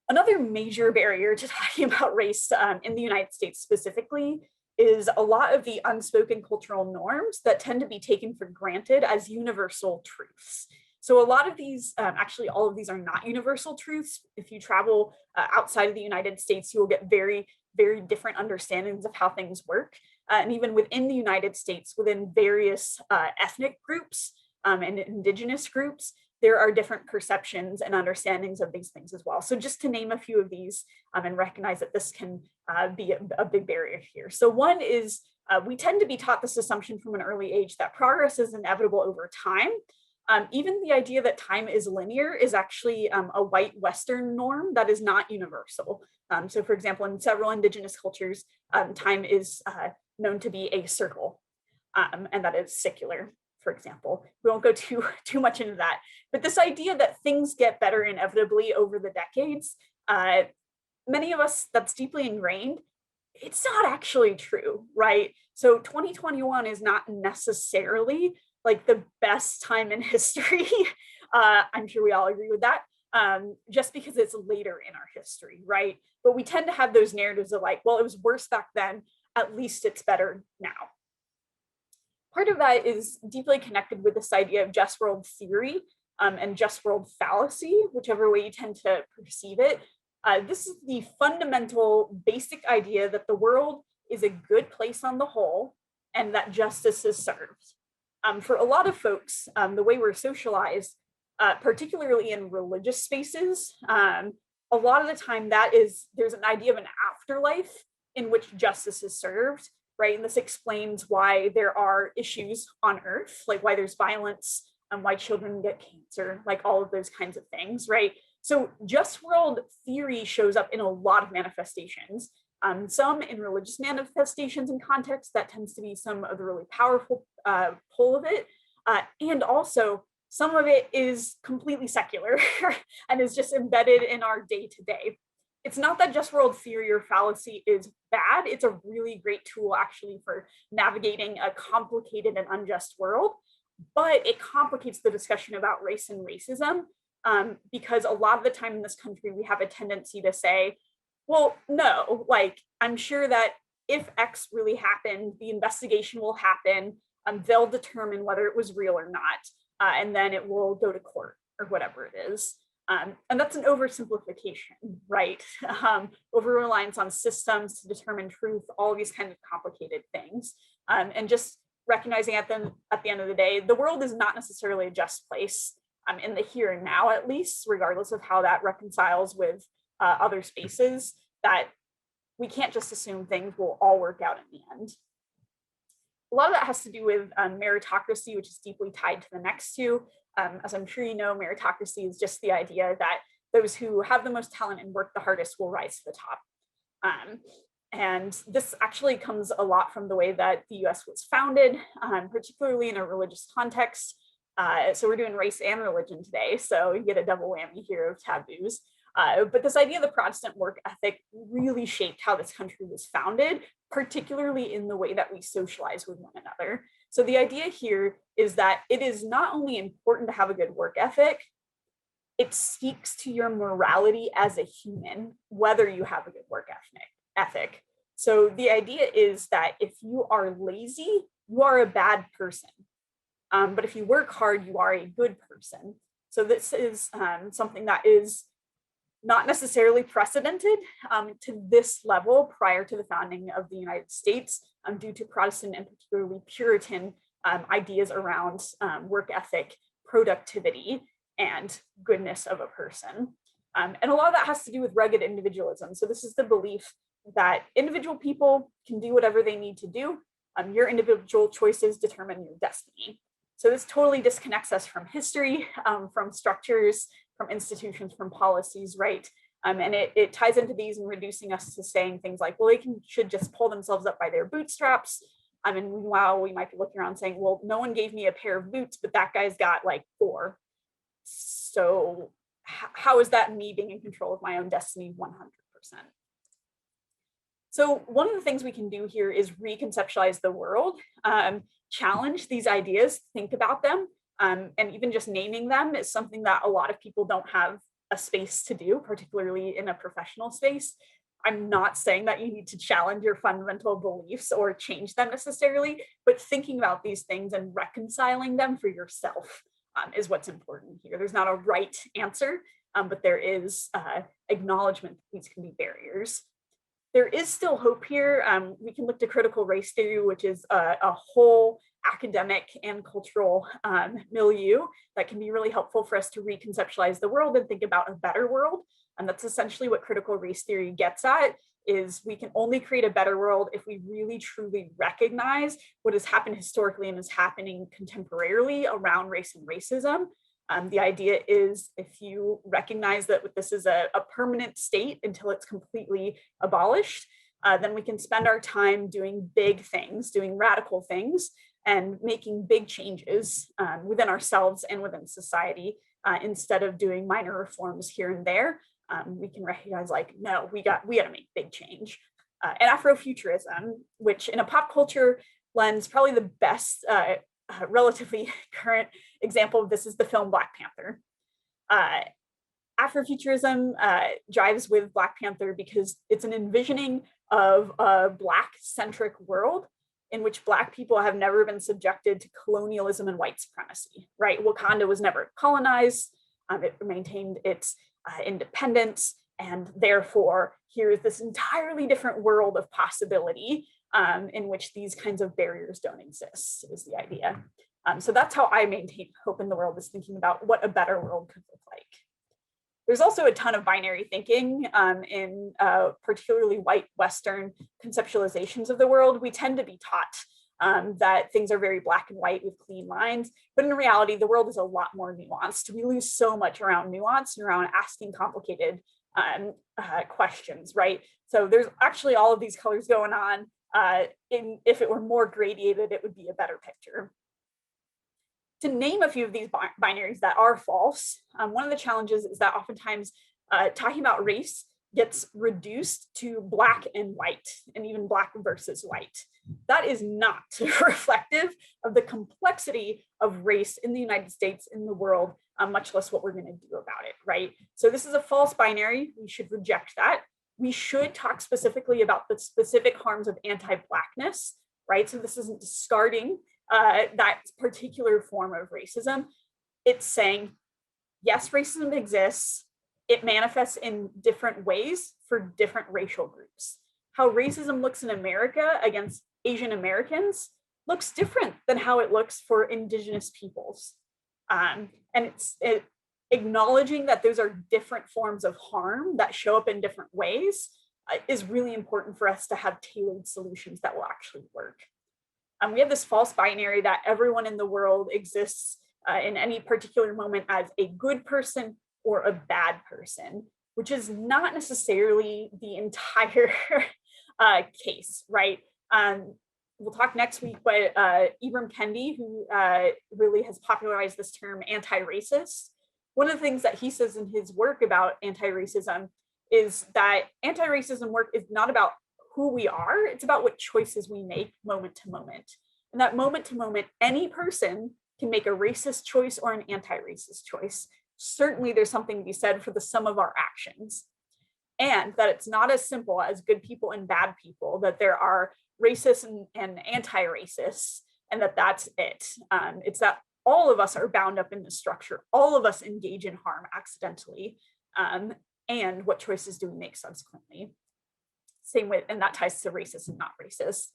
Another major barrier to talking about race in the United States specifically is a lot of the unspoken cultural norms that tend to be taken for granted as universal truths. So a lot of these, actually all of these are not universal truths. If you travel outside of the United States, you will get very, very different understandings of how things work. And even within the United States, within various ethnic groups and indigenous groups, there are different perceptions and understandings of these things as well. So just to name a few of these and recognize that this can be a big barrier here. So one is we tend to be taught this assumption from an early age that progress is inevitable over time. Even the idea that time is linear is actually a white Western norm that is not universal. So for example, in several indigenous cultures, time is known to be a circle, and that is secular, for example. We won't go too much into that, but this idea that things get better inevitably over the decades, many of us, that's deeply ingrained. It's not actually true, right? So 2021 is not necessarily like the best time in history. I'm sure we all agree with that, just because it's later in our history, right? But we tend to have those narratives of like, well, it was worse back then, at least it's better now. Part of that is deeply connected with this idea of just world theory and just world fallacy, whichever way you tend to perceive it. This is the fundamental basic idea that the world is a good place on the whole and that justice is served. For a lot of folks, the way we're socialized, particularly in religious spaces, a lot of the time there's an idea of an afterlife in which justice is served, right? And this explains why there are issues on Earth, like why there's violence and why children get cancer, like all of those kinds of things, right? So just world theory shows up in a lot of manifestations. Some in religious manifestations and context, that tends to be some of the really powerful pull of it. And also some of it is completely secular and is just embedded in our day-to-day. It's not that just world theory or fallacy is bad. It's a really great tool actually for navigating a complicated and unjust world, but it complicates the discussion about race and racism because a lot of the time in this country, we have a tendency to say, well, no, like I'm sure that if X really happened, the investigation will happen, they'll determine whether it was real or not, and then it will go to court or whatever it is. And that's an oversimplification, right? Over-reliance on systems to determine truth, all these kinds of complicated things. And just recognizing at the end of the day, the world is not necessarily a just place in the here and now, at least, regardless of how that reconciles with other spaces, that we can't just assume things will all work out in the end. A lot of that has to do with meritocracy, which is deeply tied to the next two. As I'm sure you know, meritocracy is just the idea that those who have the most talent and work the hardest will rise to the top. And this actually comes a lot from the way that the US was founded, particularly in a religious context. So we're doing race and religion today, so you get a double whammy here of taboos. But this idea of the Protestant work ethic really shaped how this country was founded, particularly in the way that we socialize with one another. So the idea here is that it is not only important to have a good work ethic, it speaks to your morality as a human, whether you have a good work ethic. So the idea is that if you are lazy, you are a bad person. But if you work hard, you are a good person. So this is something that is not necessarily precedented to this level prior to the founding of the United States due to Protestant and particularly Puritan ideas around work ethic, productivity, and goodness of a person. And a lot of that has to do with rugged individualism. So this is the belief that individual people can do whatever they need to do. Your individual choices determine your destiny. So this totally disconnects us from history, from structures, from institutions, from policies, right? And it ties into these and reducing us to saying things like, well, they should just pull themselves up by their bootstraps. And meanwhile, we might be looking around saying, well, no one gave me a pair of boots, but that guy's got like 4. So how is that me being in control of my own destiny 100%? So one of the things we can do here is reconceptualize the world, challenge these ideas, think about them, and even just naming them is something that a lot of people don't have a space to do, particularly in a professional space. I'm not saying that you need to challenge your fundamental beliefs or change them necessarily, but thinking about these things and reconciling them for yourself is what's important here. There's not a right answer, but there is acknowledgement that these can be barriers. There is still hope here. We can look to critical race theory, which is a whole academic and cultural milieu that can be really helpful for us to reconceptualize the world and think about a better world. And that's essentially what critical race theory gets at, is we can only create a better world if we really truly recognize what has happened historically and is happening contemporarily around race and racism. The idea is if you recognize that this is a permanent state until it's completely abolished, then we can spend our time doing big things, doing radical things, and making big changes within ourselves and within society instead of doing minor reforms here and there. We can recognize like, no, we got to make big change. And Afrofuturism, which in a pop culture lens, probably the best relatively current example of this is the film Black Panther. Afrofuturism jives with Black Panther because it's an envisioning of a Black-centric world in which Black people have never been subjected to colonialism and white supremacy, right? Wakanda was never colonized. It maintained its independence, and therefore here is this entirely different world of possibility in which these kinds of barriers don't exist, is the idea. So that's how I maintain hope in the world, is thinking about what a better world could look like. There's also a ton of binary thinking in particularly white Western conceptualizations of the world. We tend to be taught that things are very black and white with clean lines, but in reality, the world is a lot more nuanced. We lose so much around nuance and around asking complicated questions, right? So there's actually all of these colors going on. If it were more gradiated, it would be a better picture. To name a few of these binaries that are false, one of the challenges is that oftentimes talking about race gets reduced to black and white, and even black versus white. That is not reflective of the complexity of race in the United States, in the world, much less what we're going to do about it, right? So this is a false binary. We should reject that. We should talk specifically about the specific harms of anti-Blackness, right? So this isn't discarding that particular form of racism. It's saying, yes, racism exists. It manifests in different ways for different racial groups. How racism looks in America against Asian Americans looks different than how it looks for Indigenous peoples. And it's acknowledging that those are different forms of harm that show up in different ways is really important for us to have tailored solutions that will actually work. We have this false binary that everyone in the world exists in any particular moment as a good person or a bad person, which is not necessarily the entire case, right? We'll talk next week, but Ibram Kendi, who really has popularized this term anti-racist, one of the things that he says in his work about anti-racism is that anti-racism work is not about who we are, it's about what choices we make moment to moment. And that moment to moment, any person can make a racist choice or an anti-racist choice. Certainly there's something to be said for the sum of our actions. And that it's not as simple as good people and bad people, that there are racists and anti-racists, and that's it. It's that all of us are bound up in the structure. All of us engage in harm accidentally. And what choices do we make subsequently? Same with, and that ties to racist and not racist.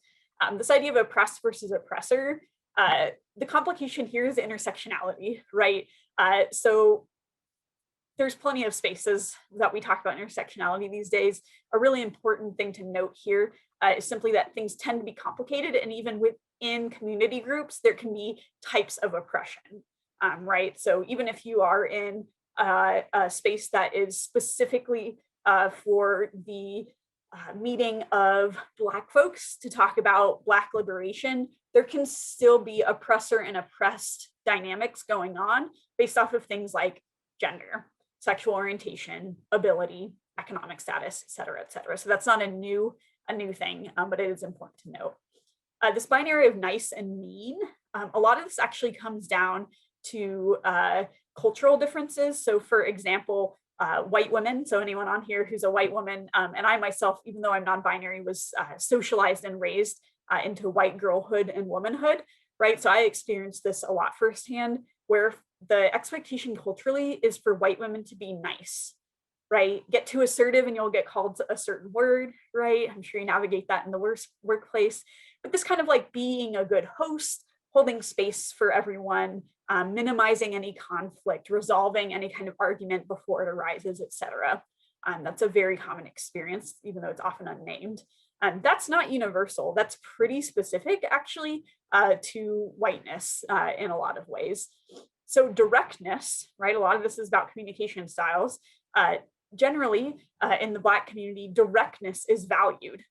This idea of oppressed versus oppressor, the complication here is intersectionality, right? So there's plenty of spaces that we talk about intersectionality these days. A really important thing to note here is simply that things tend to be complicated, and even within community groups, there can be types of oppression, right? So even if you are in a space that is specifically for the meeting of Black folks to talk about Black liberation, there can still be oppressor and oppressed dynamics going on based off of things like gender, sexual orientation, ability, economic status, et cetera, et cetera. So that's not a new thing, but it is important to note. This binary of nice and mean, a lot of this actually comes down to cultural differences. So for example, white women, so anyone on here who's a white woman, and I myself, even though I'm non-binary, was socialized and raised into white girlhood and womanhood, right? So I experienced this a lot firsthand, where the expectation culturally is for white women to be nice, right? Get too assertive and you'll get called a certain word, right? I'm sure you navigate that in the workplace, but this kind of like being a good host, holding space for everyone, minimizing any conflict, resolving any kind of argument before it arises, etc. That's a very common experience, even though it's often unnamed. That's not universal. That's pretty specific, actually, to whiteness in a lot of ways. So directness, right? A lot of this is about communication styles. Generally, in the Black community, directness is valued.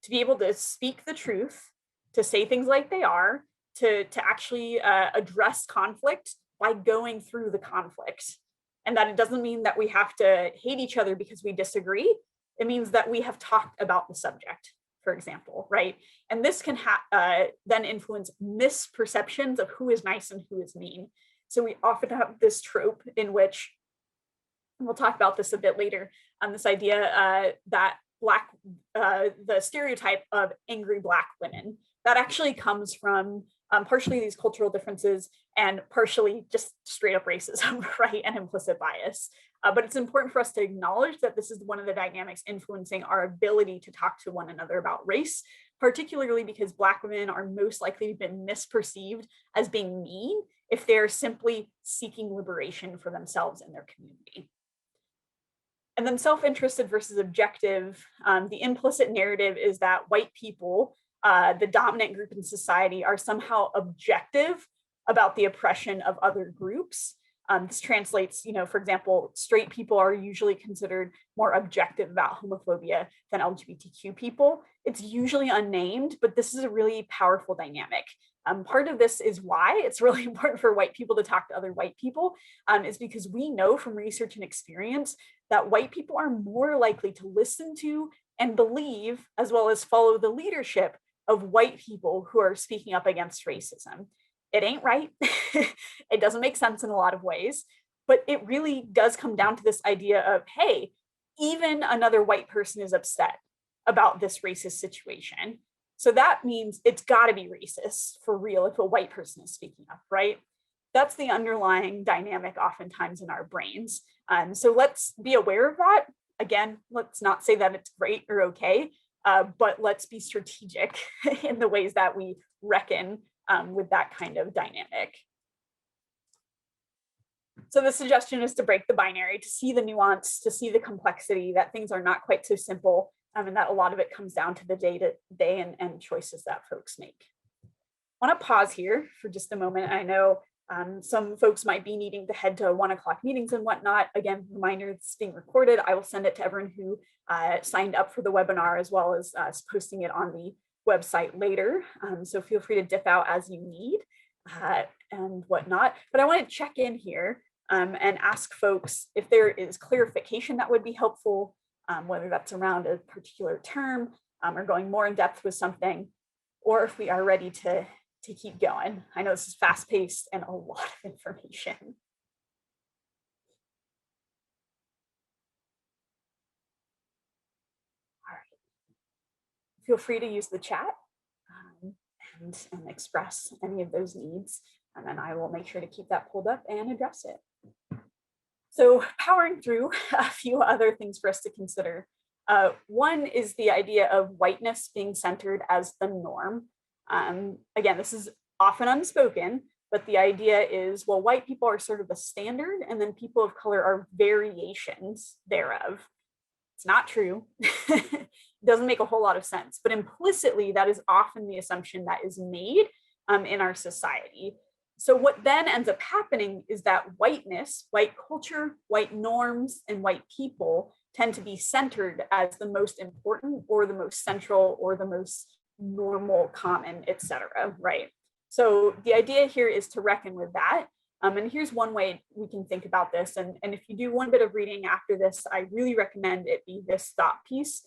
To be able to speak the truth, to say things like they are, to actually address conflict by going through the conflict. And that it doesn't mean that we have to hate each other because we disagree. It means that we have talked about the subject, for example, right? And this can then influence misperceptions of who is nice and who is mean. So we often have this trope in which, and we'll talk about this a bit later, this idea that the stereotype of angry Black women, that actually comes from partially these cultural differences and partially just straight up racism, right, and implicit bias. But it's important for us to acknowledge that this is one of the dynamics influencing our ability to talk to one another about race, particularly because Black women are most likely been misperceived as being mean if they're simply seeking liberation for themselves and their community. And then self-interested versus objective, the implicit narrative is that white people, the dominant group in society, are somehow objective about the oppression of other groups. This translates, for example, straight people are usually considered more objective about homophobia than LGBTQ people. It's usually unnamed, but this is a really powerful dynamic. Part of this is why it's really important for white people to talk to other white people, is because we know from research and experience that white people are more likely to listen to and believe, as well as follow the leadership of white people who are speaking up against racism. It ain't right. It doesn't make sense in a lot of ways, but it really does come down to this idea of, hey, even another white person is upset about this racist situation. So that means it's got to be racist for real if a white person is speaking up, right? That's the underlying dynamic oftentimes in our brains. So let's be aware of that. Again, let's not say that it's great or okay, but let's be strategic in the ways that we reckon with that kind of dynamic. So the suggestion is to break the binary, to see the nuance, to see the complexity, that things are not quite so simple, and that a lot of it comes down to the day-to-day and choices that folks make. I want to pause here for just a moment. I know some folks might be needing to head to 1 o'clock meetings and whatnot. Again, reminder, it's being recorded. I will send it to everyone who signed up for the webinar, as well as posting it on the website later. So feel free to dip out as you need and whatnot. But I want to check in here and ask folks if there is clarification that would be helpful, whether that's around a particular term or going more in depth with something, or if we are ready to keep going. I know this is fast paced and a lot of information. All right. Feel free to use the chat and express any of those needs, and then I will make sure to keep that pulled up and address it. So powering through a few other things for us to consider. One is the idea of whiteness being centered as the norm. Again, this is often unspoken, but the idea is, well, white people are sort of the standard, and then people of color are variations thereof. It's not true. It doesn't make a whole lot of sense, but implicitly, that is often the assumption that is made in our society. So what then ends up happening is that whiteness, white culture, white norms, and white people tend to be centered as the most important or the most central or the most normal, common, etc. Right? So the idea here is to reckon with that. And here's one way we can think about this. And if you do one bit of reading after this, I really recommend it be this thought piece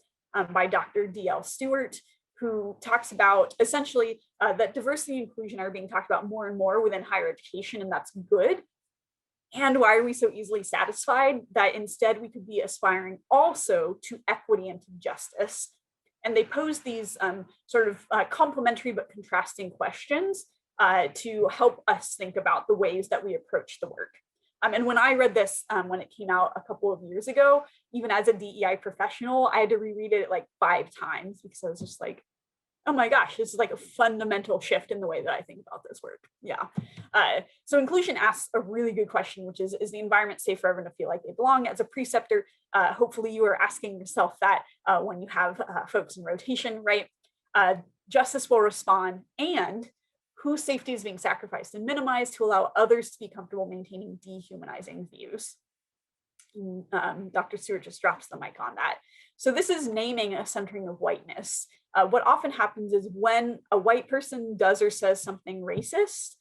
by Dr. D.L. Stewart, who talks about essentially that diversity and inclusion are being talked about more and more within higher education, and that's good. And why are we so easily satisfied that instead we could be aspiring also to equity and to justice? And they pose these sort of complementary but contrasting questions to help us think about the ways that we approach the work. And when I read this, when it came out a couple of years ago, even as a DEI professional, I had to reread it like 5 times because I was just like, oh my gosh, this is like a fundamental shift in the way that I think about this work. Yeah. So inclusion asks a really good question, which is the environment safe for everyone to feel like they belong? As a preceptor, hopefully you are asking yourself that when you have folks in rotation, right? Justice will respond, and whose safety is being sacrificed and minimized to allow others to be comfortable maintaining dehumanizing views. Dr. Stewart just drops the mic on that. So this is naming a centering of whiteness. What often happens is when a white person does or says something racist,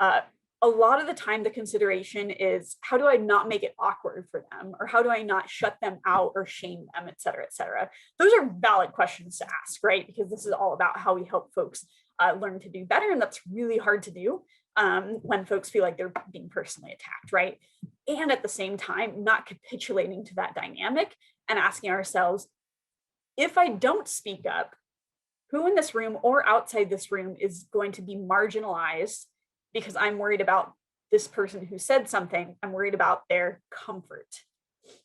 a lot of the time the consideration is, how do I not make it awkward for them? Or how do I not shut them out or shame them, et cetera, et cetera? Those are valid questions to ask, right? Because this is all about how we help folks learn to do better. And that's really hard to do when folks feel like they're being personally attacked, right? And at the same time, not capitulating to that dynamic and asking ourselves, if I don't speak up, who in this room or outside this room is going to be marginalized because I'm worried about this person who said something? I'm worried about their comfort.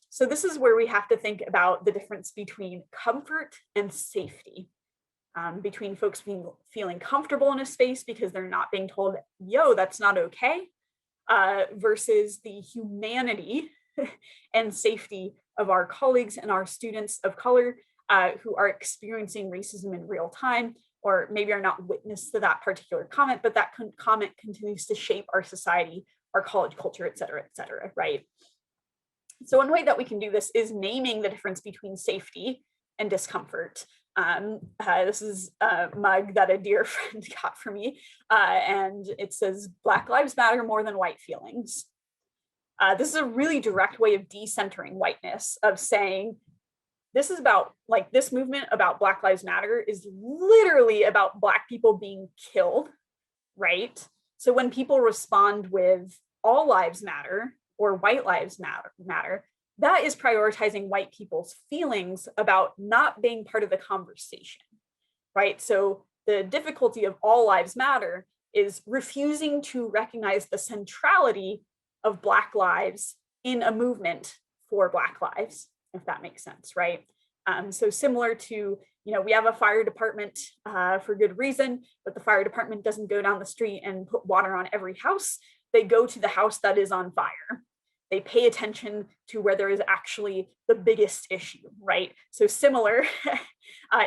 So this is where we have to think about the difference between comfort and safety, between folks feeling comfortable in a space because they're not being told, yo, that's not okay, versus the humanity and safety of our colleagues and our students of color who are experiencing racism in real time, or maybe are not witness to that particular comment, but that comment continues to shape our society, our college culture, et cetera, right? So one way that we can do this is naming the difference between safety and discomfort. This is a mug that a dear friend got for me, and it says, Black Lives Matter more than white feelings. This is a really direct way of decentering whiteness, of saying, this is about, like, this movement about Black Lives Matter is literally about Black people being killed, right? So when people respond with all lives matter or white lives matter, that is prioritizing white people's feelings about not being part of the conversation, right? So the difficulty of all lives matter is refusing to recognize the centrality of Black lives in a movement for Black lives, if that makes sense, right? So similar to, we have a fire department for good reason, but the fire department doesn't go down the street and put water on every house. They go to the house that is on fire. They pay attention to where there is actually the biggest issue, right? So similar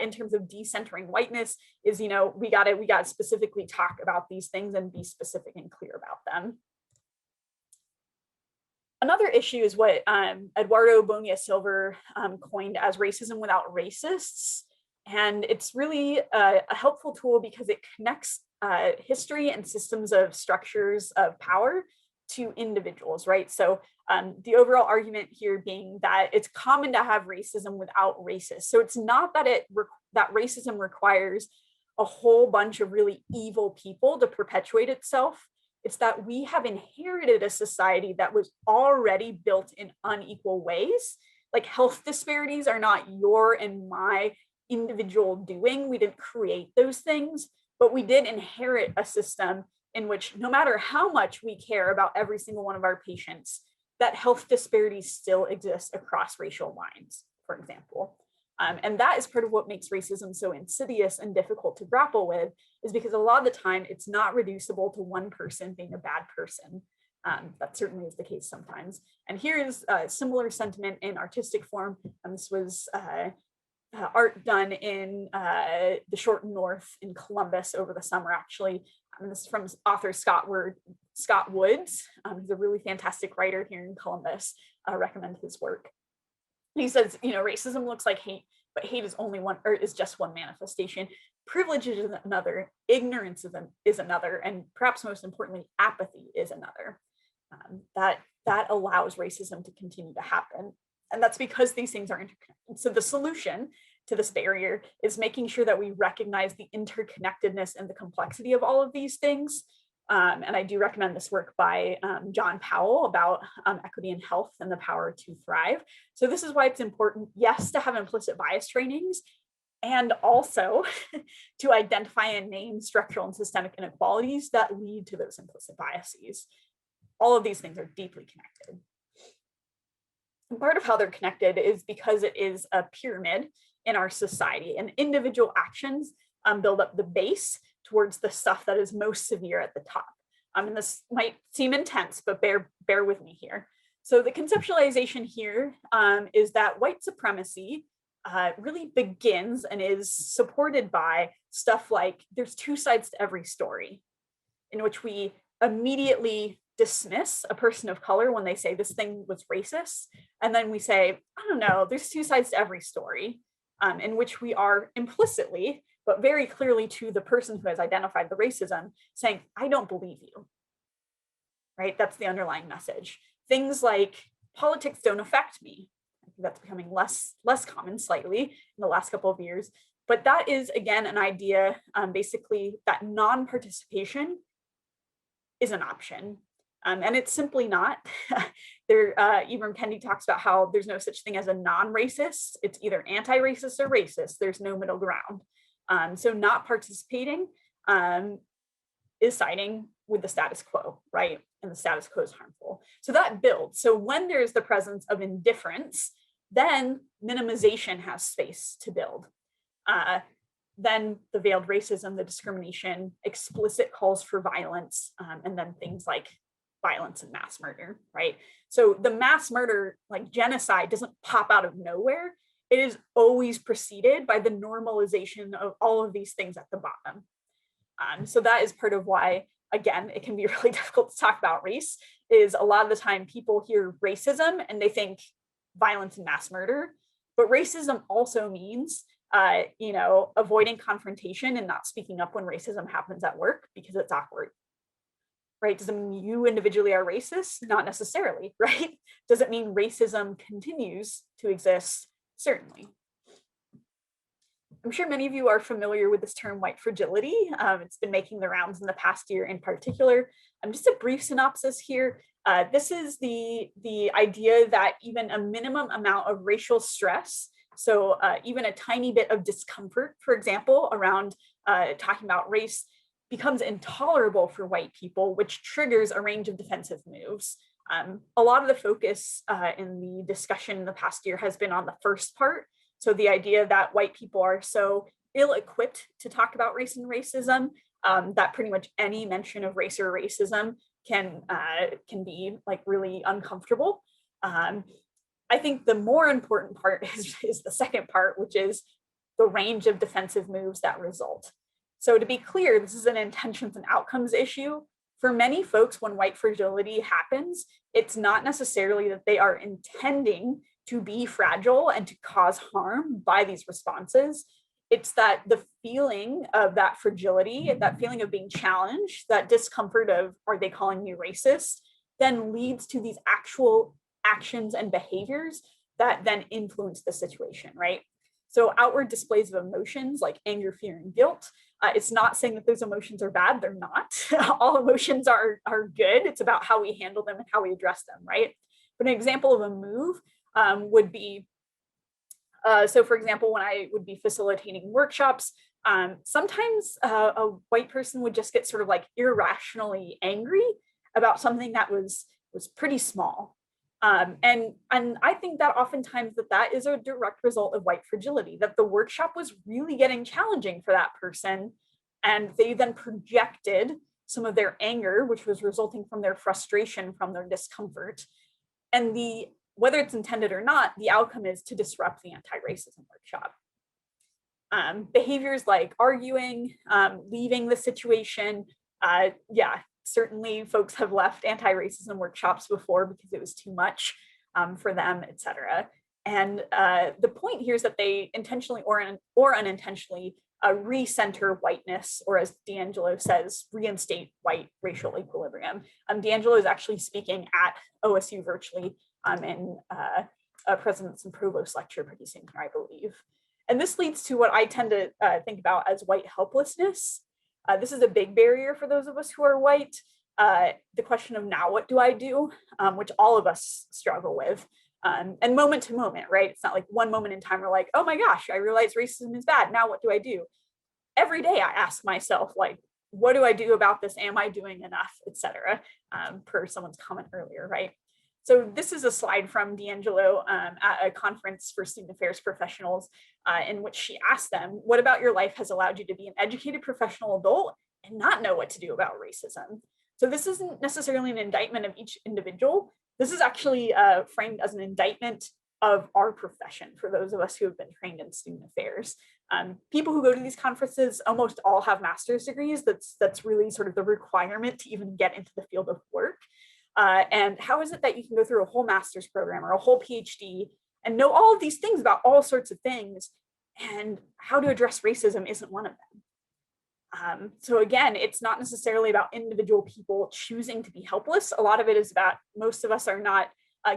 in terms of decentering whiteness is, we gotta specifically talk about these things and be specific and clear about them. Another issue is what Eduardo Bonilla-Silver coined as racism without racists. And it's really a helpful tool because it connects history and systems of structures of power to individuals, right? So the overall argument here being that it's common to have racism without racists. So it's not that that racism requires a whole bunch of really evil people to perpetuate itself. It's that we have inherited a society that was already built in unequal ways. Like, health disparities are not your and my individual doing. We didn't create those things, but we did inherit a system in which, no matter how much we care about every single one of our patients, that health disparities still exist across racial lines, for example. And that is part of what makes racism so insidious and difficult to grapple with, is because a lot of the time it's not reducible to one person being a bad person. That certainly is the case sometimes. And here is a similar sentiment in artistic form. This was art done in the short north in Columbus over the summer, actually. This is from author Scott Woods. He's a really fantastic writer here in Columbus. I recommend his work. He says, you know, racism looks like hate, but hate is only one, or is just one manifestation. Privilege is another, ignorance is another, and perhaps most importantly, apathy is another. That allows racism to continue to happen. And that's because these things are interconnected. So the solution to this barrier is making sure that we recognize the interconnectedness and the complexity of all of these things. And I do recommend this work by John Powell about equity in health and the power to thrive. So this is why it's important, yes, to have implicit bias trainings, and also to identify and name structural and systemic inequalities that lead to those implicit biases. All of these things are deeply connected. And part of how they're connected is because it is a pyramid in our society, and individual actions build up the base towards the stuff that is most severe at the top. And this might seem intense, but bear with me here. So the conceptualization here is that white supremacy really begins and is supported by stuff like there's two sides to every story, in which we immediately dismiss a person of color when they say this thing was racist. And then we say, I don't know, there's two sides to every story, in which we are implicitly, but very clearly to the person who has identified the racism, saying, I don't believe you, right? That's the underlying message. Things like politics don't affect me. That's becoming less common slightly in the last couple of years. But that is, again, an idea, basically, that non-participation is an option. And it's simply not. Ibram Kendi talks about how there's no such thing as a non-racist. It's either anti-racist or racist. There's no middle ground. So not participating is siding with the status quo, right? And the status quo is harmful. So that builds. So when there's the presence of indifference, then minimization has space to build. Then the veiled racism, the discrimination, explicit calls for violence, and then things like violence and mass murder, right? So the mass murder, like genocide, doesn't pop out of nowhere. It is always preceded by the normalization of all of these things at the bottom. So that is part of why, again, it can be really difficult to talk about race, is a lot of the time people hear racism and they think violence and mass murder, but racism also means avoiding confrontation and not speaking up when racism happens at work because it's awkward. Right? Does it mean you individually are racist? Not necessarily, right? Does it mean racism continues to exist? Certainly. I'm sure many of you are familiar with this term white fragility. It's been making the rounds in the past year in particular. Just a brief synopsis here. This is the idea that even a minimum amount of racial stress, so even a tiny bit of discomfort, for example, around talking about race, becomes intolerable for white people, which triggers a range of defensive moves. A lot of the focus in the discussion in the past year has been on the first part. So the idea that white people are so ill-equipped to talk about race and racism that pretty much any mention of race or racism can be like really uncomfortable. I think the more important part is the second part, which is the range of defensive moves that result. So to be clear, this is an intentions and outcomes issue. For many folks, when white fragility happens, it's not necessarily that they are intending to be fragile and to cause harm by these responses. It's that the feeling of that fragility, that feeling of being challenged, that discomfort of, are they calling me racist, then leads to these actual actions and behaviors that then influence the situation, right? So outward displays of emotions like anger, fear, and guilt. It's not saying that those emotions are bad, they're not. All emotions are good. It's about how we handle them and how we address them, right? But an example of a move would be, so for example, when I would be facilitating workshops, sometimes a white person would just get sort of like irrationally angry about something that was pretty small. And I think that oftentimes that is a direct result of white fragility, that the workshop was really getting challenging for that person. And they then projected some of their anger, which was resulting from their frustration, from their discomfort. And whether it's intended or not, the outcome is to disrupt the anti-racism workshop. Behaviors like arguing, leaving the situation, certainly folks have left anti-racism workshops before because it was too much for them, et cetera. And the point here is that they intentionally or unintentionally recenter whiteness, or as D'Angelo says, reinstate white racial equilibrium. D'Angelo is actually speaking at OSU virtually in a Presidents and Provost lecture pretty soon here, I believe. And this leads to what I tend to think about as white helplessness. This is a big barrier for those of us who are white. The question of now what do I do, which all of us struggle with. And moment to moment, right? It's not like one moment in time we're like, oh my gosh, I realize racism is bad. Now what do I do? Every day I ask myself, like, what do I do about this? Am I doing enough, etc. Per someone's comment earlier, right? So this is a slide from D'Angelo at a conference for student affairs professionals in which she asked them, what about your life has allowed you to be an educated professional adult and not know what to do about racism? So this isn't necessarily an indictment of each individual. This is actually framed as an indictment of our profession for those of us who have been trained in student affairs. People who go to these conferences almost all have master's degrees. That's really sort of the requirement to even get into the field of work. And how is it that you can go through a whole master's program or a whole PhD and know all of these things about all sorts of things, and how to address racism isn't one of them? So again, it's not necessarily about individual people choosing to be helpless. A lot of it is about most of us are not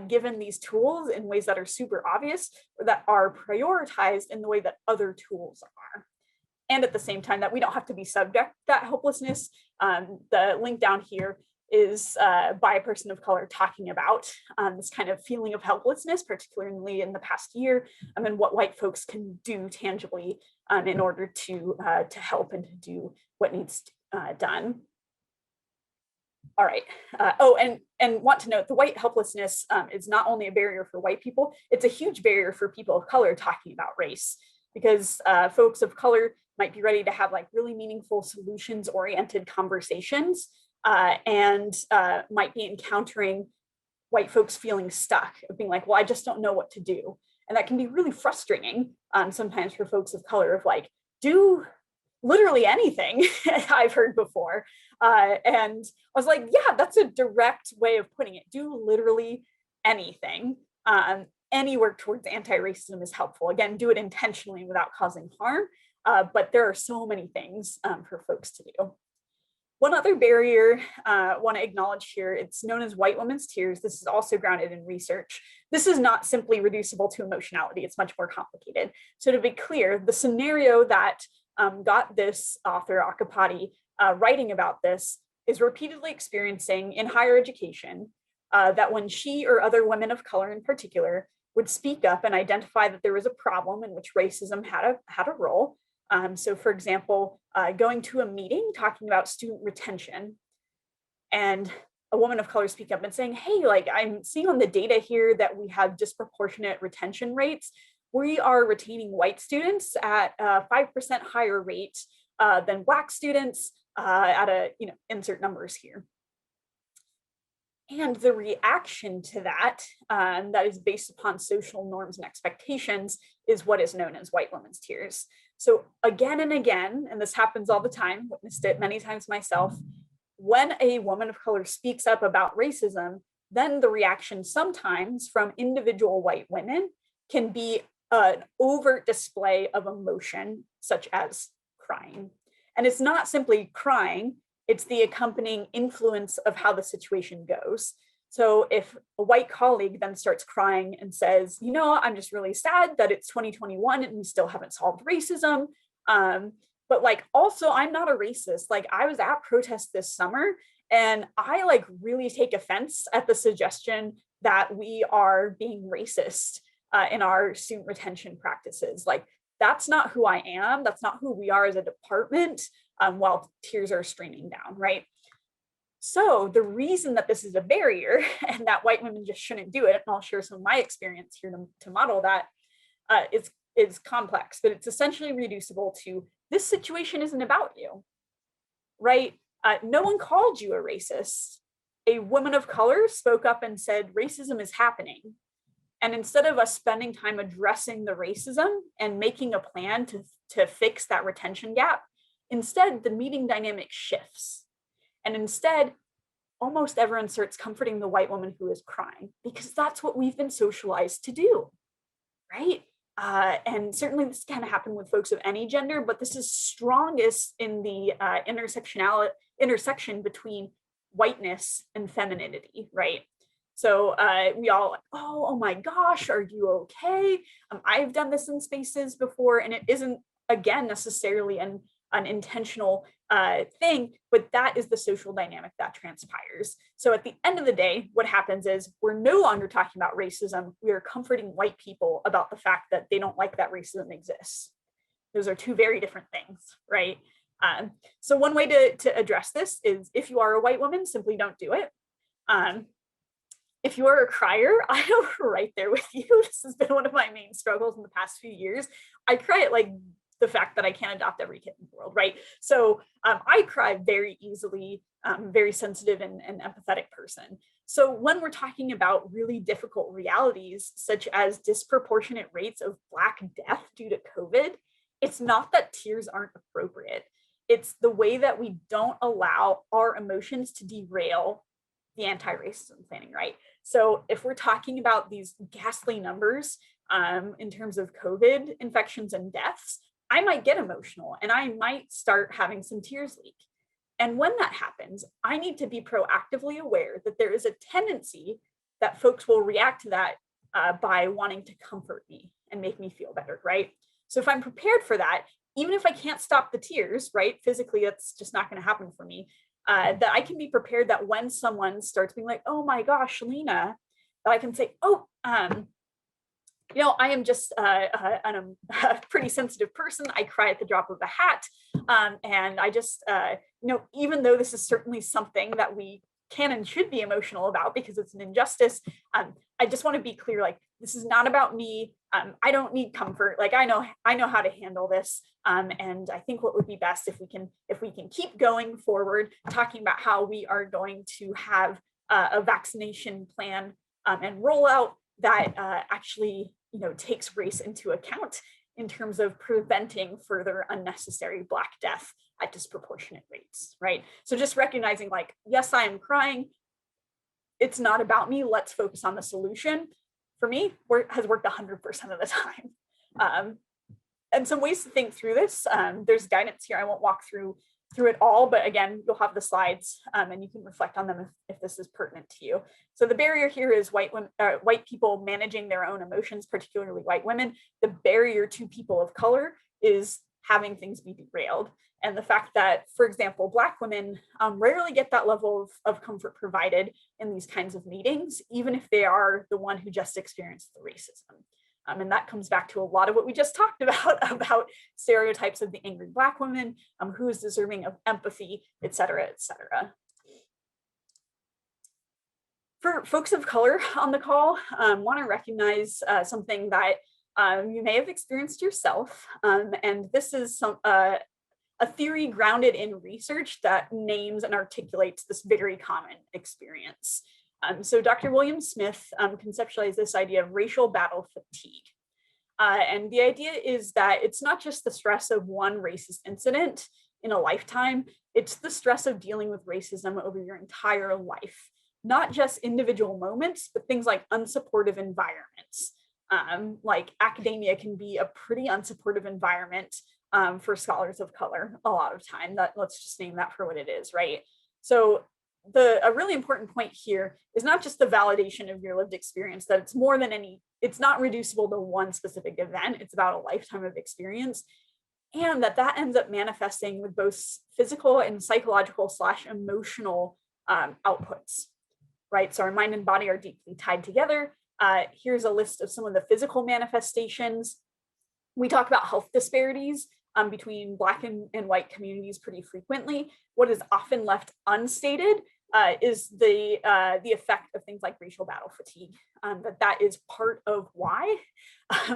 given these tools in ways that are super obvious or that are prioritized in the way that other tools are. And at the same time, that we don't have to be subject to that helplessness. The link down here is by a person of color talking about this kind of feeling of helplessness, particularly in the past year, and what white folks can do tangibly in order to help and to do what needs done. All right. And want to note, the white helplessness is not only a barrier for white people, it's a huge barrier for people of color talking about race, because folks of color might be ready to have like really meaningful solutions-oriented conversations and might be encountering white folks feeling stuck, of being like, well, I just don't know what to do. And that can be really frustrating sometimes for folks of color, of like, do literally anything. I've heard before. And I was like, yeah, that's a direct way of putting it. Do literally anything. Any work towards anti-racism is helpful. Again, do it intentionally without causing harm. But there are so many things for folks to do. One other barrier I want to acknowledge here, it's known as white women's tears. This is also grounded in research. This is not simply reducible to emotionality. It's much more complicated. So to be clear, the scenario that got this author, Akapati, writing about this is repeatedly experiencing in higher education that when she or other women of color in particular would speak up and identify that there was a problem in which racism had a role. So for example, going to a meeting talking about student retention, and a woman of color speak up and saying, hey, like I'm seeing on the data here that we have disproportionate retention rates. We are retaining white students at a 5% higher rate than Black students at a, insert numbers here. And the reaction to that, that is based upon social norms and expectations, is what is known as white women's tears. So again and again, and this happens all the time, witnessed it many times myself, when a woman of color speaks up about racism, then the reaction sometimes from individual white women can be an overt display of emotion, such as crying. And it's not simply crying, it's the accompanying influence of how the situation goes. So if a white colleague then starts crying and says, I'm just really sad that it's 2021 and we still haven't solved racism. But like, also, I'm not a racist. Like, I was at protest this summer and I like really take offense at the suggestion that we are being racist in our student retention practices. Like, that's not who I am. That's not who we are as a department while tears are streaming down, right? So the reason that this is a barrier and that white women just shouldn't do it, and I'll share some of my experience here to model that, is complex, but it's essentially reducible to this situation isn't about you, right? No one called you a racist. A woman of color spoke up and said, racism is happening. And instead of us spending time addressing the racism and making a plan to fix that retention gap, instead the meeting dynamic shifts. And instead, almost everyone starts comforting the white woman who is crying, because that's what we've been socialized to do. right? And certainly this can happen with folks of any gender, but this is strongest in the intersection between whiteness and femininity, right? So we all, oh my gosh, are you okay? I've done this in spaces before, and it isn't, again, necessarily an intentional thing, but that is the social dynamic that transpires. So at the end of the day, what happens is we're no longer talking about racism. We are comforting white people about the fact that they don't like that racism exists. Those are two very different things, right? So one way to address this is, if you are a white woman, simply don't do it. If you are a crier, I am right there with you. This has been one of my main struggles in the past few years. I cry at like the fact that I can't adopt every kid in the world, right? So I cry very easily, very sensitive and empathetic person. So when we're talking about really difficult realities, such as disproportionate rates of Black death due to COVID, it's not that tears aren't appropriate. It's the way that we don't allow our emotions to derail the anti-racism planning, right? So if we're talking about these ghastly numbers in terms of COVID infections and deaths, I might get emotional and I might start having some tears leak. And when that happens, I need to be proactively aware that there is a tendency that folks will react to that by wanting to comfort me and make me feel better, right? So if I'm prepared for that, even if I can't stop the tears, right? Physically, that's just not going to happen for me. That I can be prepared that when someone starts being like, oh my gosh, Lena, that I can say, oh, you know, I am just a pretty sensitive person. I cry at the drop of a hat. And I just, you know, even though this is certainly something that we can and should be emotional about because it's an injustice, I just want to be clear, like, this is not about me. I don't need comfort. Like, I know how to handle this. And I think what would be best if we can keep going forward, talking about how we are going to have a vaccination plan and rollout that actually, you know, takes race into account in terms of preventing further unnecessary Black death at disproportionate rates, right? So just recognizing, like, yes, I am crying. It's not about me. Let's focus on the solution. For me, has worked 100% of the time. And some ways to think through this. There's guidance here. I won't walk through it all, but again, you'll have the slides and you can reflect on them if this is pertinent to you. So the barrier here is white people managing their own emotions, particularly white women. The barrier to people of color is having things be derailed. And the fact that, for example, Black women rarely get that level of comfort provided in these kinds of meetings, even if they are the one who just experienced the racism. And that comes back to a lot of what we just talked about stereotypes of the angry Black woman, who is deserving of empathy, et cetera, et cetera. For folks of color on the call, want to recognize something that you may have experienced yourself. And this is a theory grounded in research that names and articulates this very common experience. So Dr. William Smith conceptualized this idea of racial battle fatigue. And the idea is that it's not just the stress of one racist incident in a lifetime, it's the stress of dealing with racism over your entire life, not just individual moments, but things like unsupportive environments. Like academia can be a pretty unsupportive environment for scholars of color a lot of time. Let's just name that for what it is, right? So a really important point here is not just the validation of your lived experience, that it's more than it's not reducible to one specific event, it's about a lifetime of experience, and that ends up manifesting with both physical and psychological / emotional outputs, right? So our mind and body are deeply tied together. Here's a list of some of the physical manifestations. We talk about health disparities between Black and white communities pretty frequently. What is often left unstated is the effect of things like racial battle fatigue, that is part of why,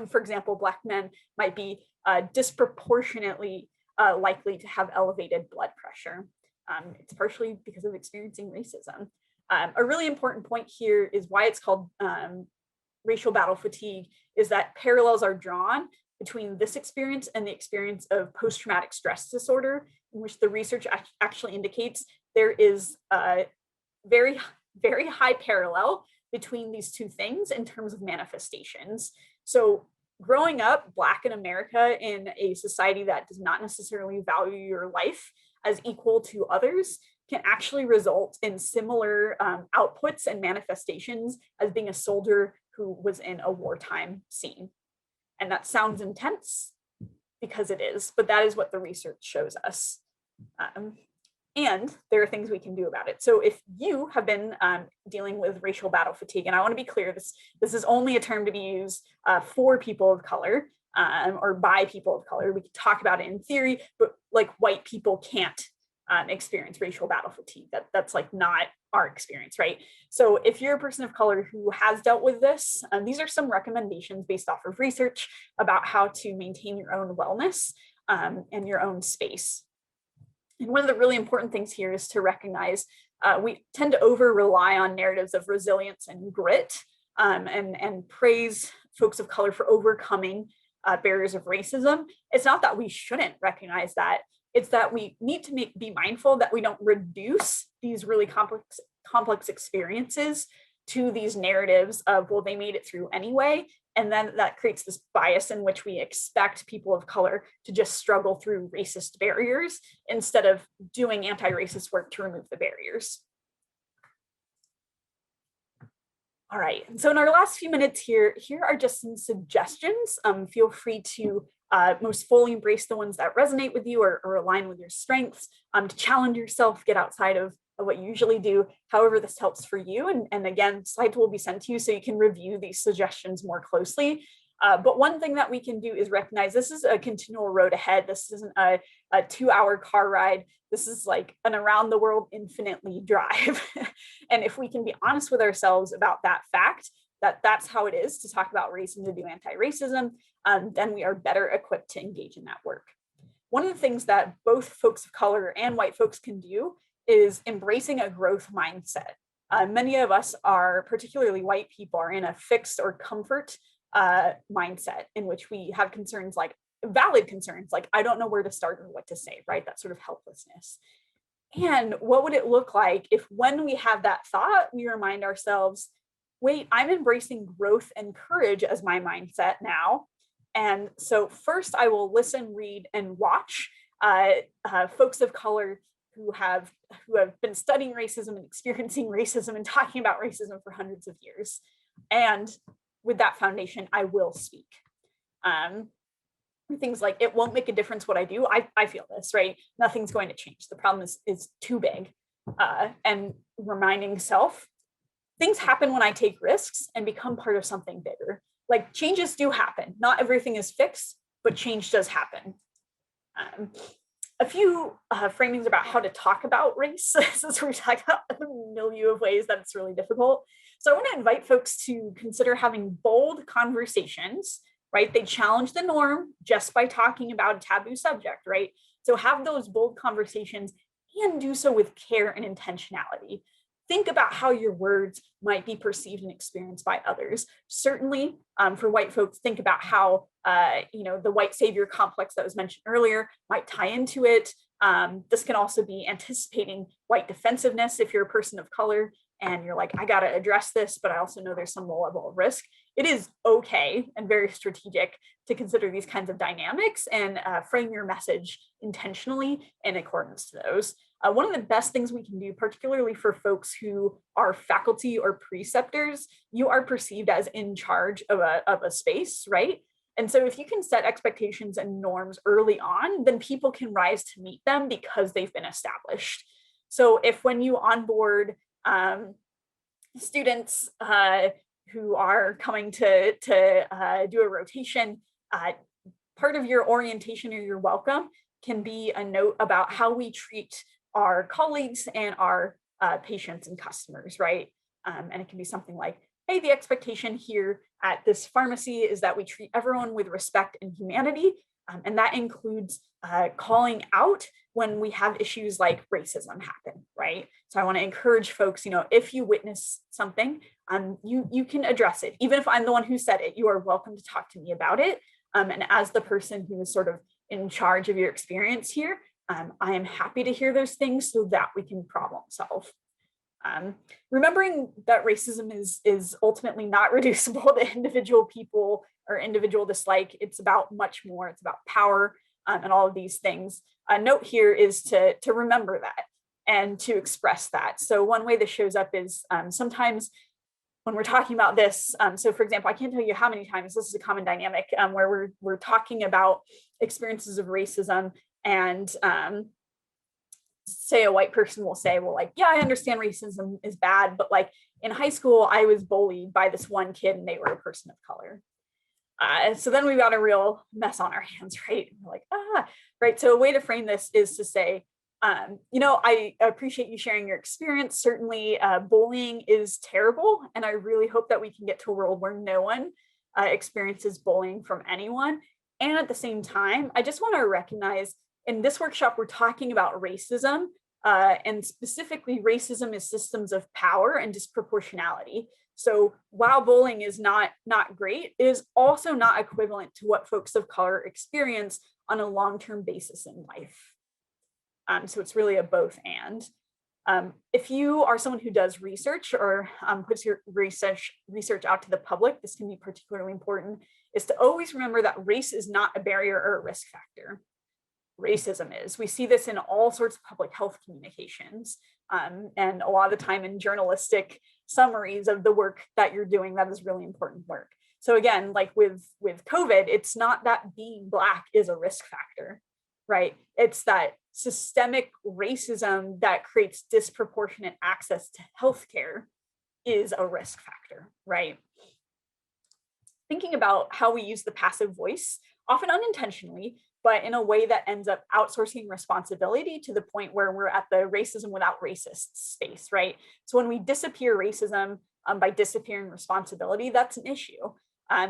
for example, Black men might be disproportionately likely to have elevated blood pressure. It's partially because of experiencing racism. A really important point here is why it's called racial battle fatigue, is that parallels are drawn between this experience and the experience of post-traumatic stress disorder, in which the research actually indicates there is a very, very high parallel between these two things in terms of manifestations. So growing up Black in America in a society that does not necessarily value your life as equal to others can actually result in similar outputs and manifestations as being a soldier who was in a wartime scene. And that sounds intense because it is, but that is what the research shows us. And there are things we can do about it. So if you have been dealing with racial battle fatigue, and I want to be clear, this is only a term to be used for people of color or by people of color. We can talk about it in theory, but like white people can't experience racial battle fatigue. That's like not our experience, right? So if you're a person of color who has dealt with this, these are some recommendations based off of research about how to maintain your own wellness and your own space. And one of the really important things here is to recognize we tend to over rely on narratives of resilience and grit and praise folks of color for overcoming barriers of racism. It's not that we shouldn't recognize that. It's that we need to be mindful that we don't reduce these really complex experiences to these narratives of, well, they made it through anyway. And then that creates this bias in which we expect people of color to just struggle through racist barriers instead of doing anti-racist work to remove the barriers. All right, so in our last few minutes here are just some suggestions. Feel free to most fully embrace the ones that resonate with you or align with your strengths, to challenge yourself, get outside of what you usually do, however this helps for you. And again, slides will be sent to you so you can review these suggestions more closely. But one thing that we can do is recognize this is a continual road ahead. This isn't a 2-hour car ride. This is like an around the world infinitely drive. And if we can be honest with ourselves about that fact, that's how it is to talk about race and to do anti-racism, then we are better equipped to engage in that work. One of the things that both folks of color and white folks can do is embracing a growth mindset. Many of us are, particularly white people, are in a fixed or comfort mindset in which we have concerns like valid concerns, like I don't know where to start or what to say, right? That sort of helplessness. And what would it look like if when we have that thought, we remind ourselves, wait, I'm embracing growth and courage as my mindset now. And so first I will listen, read, and watch folks of color who have been studying racism and experiencing racism and talking about racism for hundreds of years. And with that foundation, I will speak. Things like, it won't make a difference what I do. I feel this, right? Nothing's going to change. The problem is too big. And reminding self, things happen when I take risks and become part of something bigger. Like changes do happen. Not everything is fixed, but change does happen. A few framings about how to talk about race, since we're talking about a milieu of ways that it's really difficult. So I want to invite folks to consider having bold conversations, right? They challenge the norm just by talking about a taboo subject, right? So have those bold conversations and do so with care and intentionality. Think about how your words might be perceived and experienced by others. Certainly for white folks, think about how the white savior complex that was mentioned earlier might tie into it. This can also be anticipating white defensiveness if you're a person of color and you're like, I got to address this, but I also know there's some level of risk. It is okay and very strategic to consider these kinds of dynamics and frame your message intentionally in accordance to those. One of the best things we can do, particularly for folks who are faculty or preceptors, you are perceived as in charge of a space, right? And so if you can set expectations and norms early on, then people can rise to meet them because they've been established. So if when you onboard students who are coming to do a rotation, part of your orientation or your welcome can be a note about how we treat our colleagues and our patients and customers, right? And it can be something like, hey, the expectation here at this pharmacy is that we treat everyone with respect and humanity. And that includes calling out when we have issues like racism happen, right? So I want to encourage folks, if you witness something, you can address it. Even if I'm the one who said it, you are welcome to talk to me about it. And as the person who is sort of in charge of your experience here, I am happy to hear those things so that we can problem solve. Remembering that racism is ultimately not reducible to individual people or individual dislike. It's about much more. It's about power and all of these things. A note here is to remember that and to express that. So one way this shows up is sometimes when we're talking about this, so for example, I can't tell you how many times this is a common dynamic where we're talking about experiences of racism, and say a white person will say, well, like, yeah, I understand racism is bad, but like in high school, I was bullied by this one kid and they were a person of color. So then we've got a real mess on our hands, right? Like, right. So a way to frame this is to say, I appreciate you sharing your experience. Certainly bullying is terrible. And I really hope that we can get to a world where no one experiences bullying from anyone. And at the same time, I just want to recognize in this workshop, we're talking about racism, and specifically racism as systems of power and disproportionality. So while bullying is not great, it is also not equivalent to what folks of color experience on a long-term basis in life. So it's really a both and. If you are someone who does research or puts your research out to the public, this can be particularly important, is to always remember that race is not a barrier or a risk factor. Racism is. We see this in all sorts of public health communications, and a lot of the time in journalistic summaries of the work that you're doing, that is really important work. So again, like with COVID, it's not that being Black is a risk factor, right? It's that systemic racism that creates disproportionate access to healthcare is a risk factor, right? Thinking about how we use the passive voice, often unintentionally, but in a way that ends up outsourcing responsibility to the point where we're at the racism without racist space, right? So when we disappear racism by disappearing responsibility, that's an issue.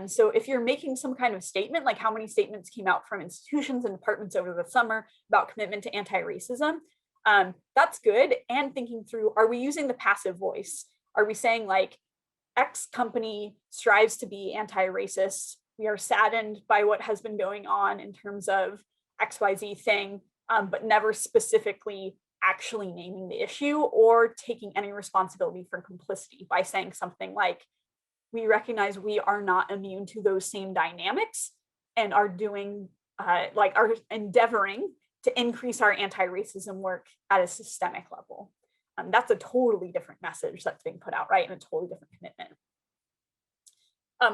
So if you're making some kind of statement, like how many statements came out from institutions and departments over the summer about commitment to anti-racism, that's good. And thinking through, are we using the passive voice? Are we saying like X company strives to be anti-racist? We are saddened by what has been going on in terms of XYZ thing, but never specifically actually naming the issue or taking any responsibility for complicity by saying something like, we recognize we are not immune to those same dynamics and are doing, are endeavoring to increase our anti-racism work at a systemic level. That's a totally different message that's being put out, right? And a totally different commitment.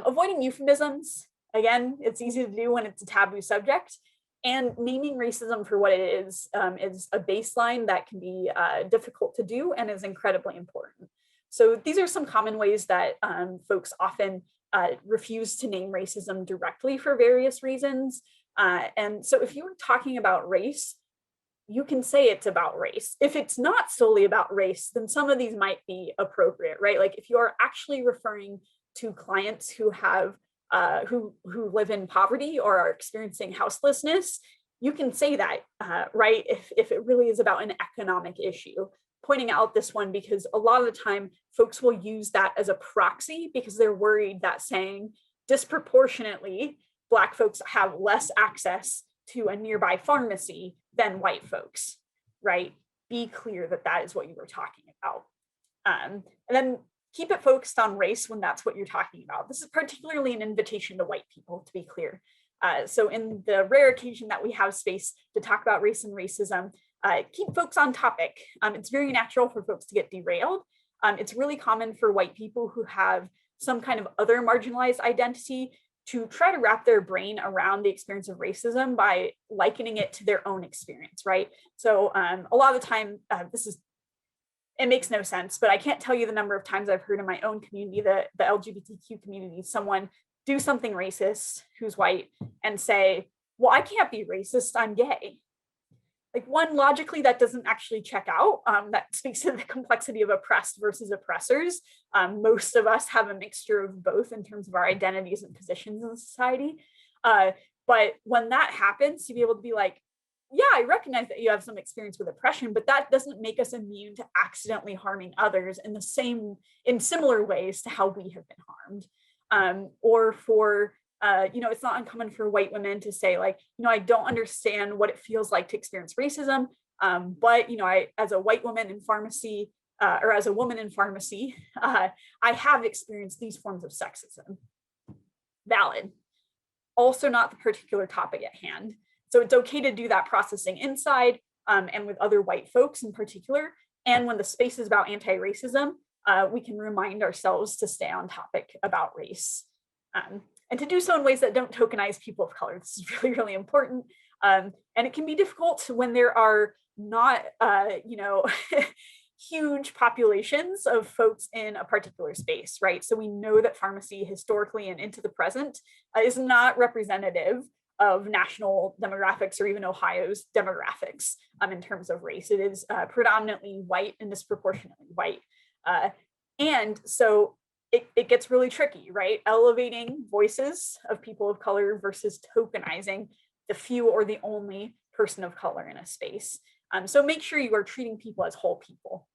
Avoiding euphemisms, again, it's easy to do when it's a taboo subject, and naming racism for what it is a baseline that can be difficult to do and is incredibly important. So these are some common ways that folks often refuse to name racism directly for various reasons. And so if you were talking about race, you can say it's about race. If it's not solely about race, then some of these might be appropriate, right? Like if you are actually referring to clients who have who live in poverty or are experiencing houselessness, you can say that, right? If it really is about an economic issue. Pointing out this one because a lot of the time folks will use that as a proxy because they're worried that saying disproportionately Black folks have less access to a nearby pharmacy than white folks, right? Be clear that that is what you were talking about. And then keep it focused on race when that's what you're talking about. This is particularly an invitation to white people, to be clear. So in the rare occasion that we have space to talk about race and racism, keep folks on topic. It's very natural for folks to get derailed. It's really common for white people who have some kind of other marginalized identity to try to wrap their brain around the experience of racism by likening it to their own experience, right? So a lot of the time, it makes no sense, but I can't tell you the number of times I've heard in my own community, the LGBTQ community, someone do something racist who's white and say, well, I can't be racist, I'm gay. Like one, logically, that doesn't actually check out. That speaks to the complexity of oppressed versus oppressors. Most of us have a mixture of both in terms of our identities and positions in society. But when that happens, to be able to be like, yeah, I recognize that you have some experience with oppression, but that doesn't make us immune to accidentally harming others in similar ways to how we have been harmed. Or for it's not uncommon for white women to say like, I don't understand what it feels like to experience racism. But I, as a white woman in pharmacy, or as a woman in pharmacy, I have experienced these forms of sexism. Valid. Also not the particular topic at hand. So it's okay to do that processing inside and with other white folks in particular. And when the space is about anti-racism, we can remind ourselves to stay on topic about race. And to do so in ways that don't tokenize people of color. This is really, really important. And it can be difficult when there are not, huge populations of folks in a particular space, right? So we know that pharmacy historically and into the present is not representative of national demographics or even Ohio's demographics in terms of race. It is predominantly white and disproportionately white. And so it gets really tricky, right? Elevating voices of people of color versus tokenizing the few or the only person of color in a space. So make sure you are treating people as whole people,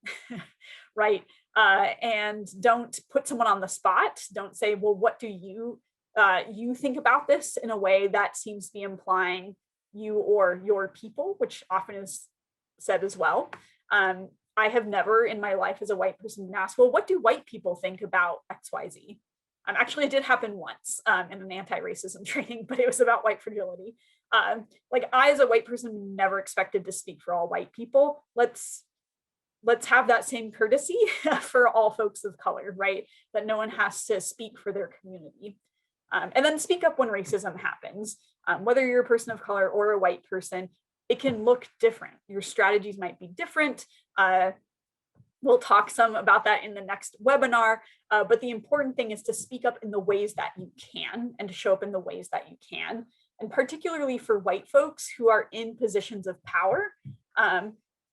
right? And don't put someone on the spot. Don't say, well, what do you think about this, in a way that seems to be implying you or your people, which often is said as well. I have never in my life as a white person been asked, well, what do white people think about XYZ? Actually, it did happen once in an anti-racism training, but it was about white fragility. Like, I, as a white person, never expected to speak for all white people. Let's have that same courtesy for all folks of color, right? That no one has to speak for their community. And then speak up when racism happens. Whether you're a person of color or a white person, it can look different. Your strategies might be different. We'll talk some about that in the next webinar, but the important thing is to speak up in the ways that you can and to show up in the ways that you can. And particularly for white folks who are in positions of power,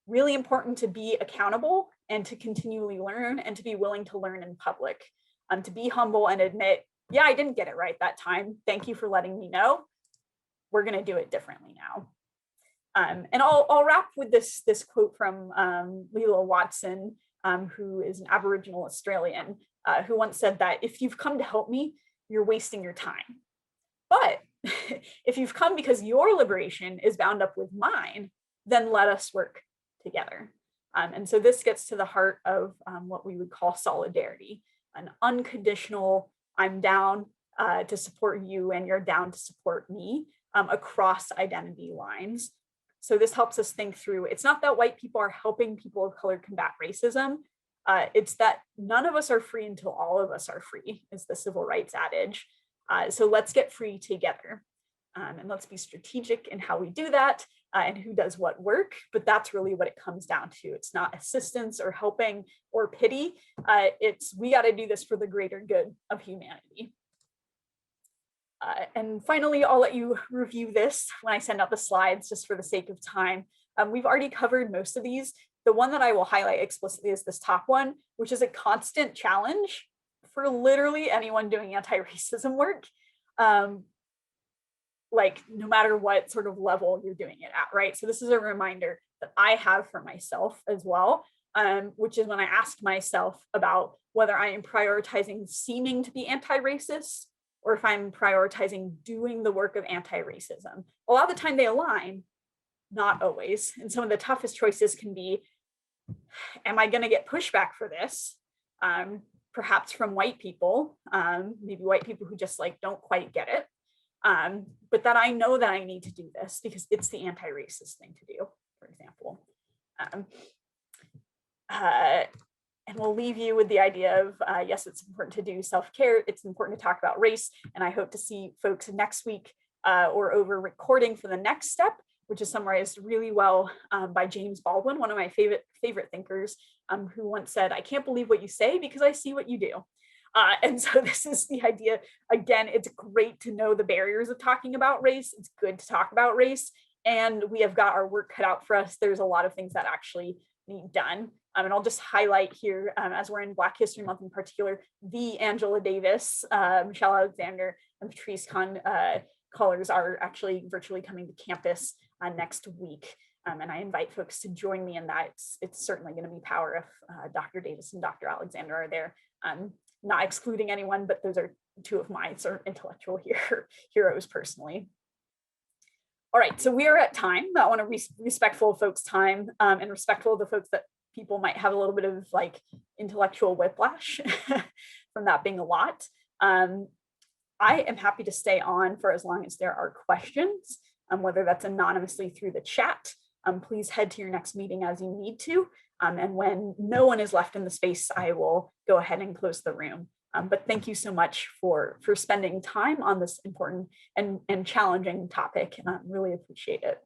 really important to be accountable and to continually learn and to be willing to learn in public, to be humble and admit, yeah, I didn't get it right that time. Thank you for letting me know. We're gonna do it differently now. And I'll wrap with this quote from Leela Watson, who is an Aboriginal Australian, who once said that if you've come to help me, you're wasting your time. But if you've come because your liberation is bound up with mine, then let us work together. And so this gets to the heart of what we would call solidarity, an unconditional, I'm down to support you and you're down to support me across identity lines. So this helps us think through, it's not that white people are helping people of color combat racism. It's that none of us are free until all of us are free, is the civil rights adage. So let's get free together. And let's be strategic in how we do that and who does what work. But that's really what it comes down to. It's not assistance or helping or pity. It's we got to do this for the greater good of humanity. And finally, I'll let you review this when I send out the slides, just for the sake of time. We've already covered most of these. The one that I will highlight explicitly is this top one, which is a constant challenge for literally anyone doing anti-racism work, like no matter what sort of level you're doing it at, right? So this is a reminder that I have for myself as well, which is when I asked myself about whether I am prioritizing seeming to be anti-racist or if I'm prioritizing doing the work of anti-racism. A lot of the time they align, not always. And some of the toughest choices can be, am I gonna get pushback for this? Perhaps from white people, maybe white people who just like don't quite get it. But that I know that I need to do this because it's the anti-racist thing to do, for example. And we'll leave you with the idea of, yes, it's important to do self-care. It's important to talk about race. And I hope to see folks next week or over recording for the next step, which is summarized really well by James Baldwin, one of my favorite thinkers, who once said, I can't believe what you say because I see what you do. And so this is the idea. Again, it's great to know the barriers of talking about race. It's good to talk about race. And we have got our work cut out for us. There's a lot of things that actually need done. And I'll just highlight here, as we're in Black History Month in particular, the Angela Davis, Michelle Alexander, and Patrice Collars are actually virtually coming to campus next week. And I invite folks to join me in that. It's certainly going to be power if Dr. Davis and Dr. Alexander are there. Not excluding anyone, but those are two of my sort of intellectual heroes personally. All right, so we are at time. I want to be respectful of folks' time and respectful of the folks that people might have a little bit of like intellectual whiplash from that being a lot. I am happy to stay on for as long as there are questions, whether that's anonymously through the chat. Please head to your next meeting as you need to. And when no one is left in the space, I will go ahead and close the room. But thank you so much for spending time on this important and challenging topic. Really appreciate it.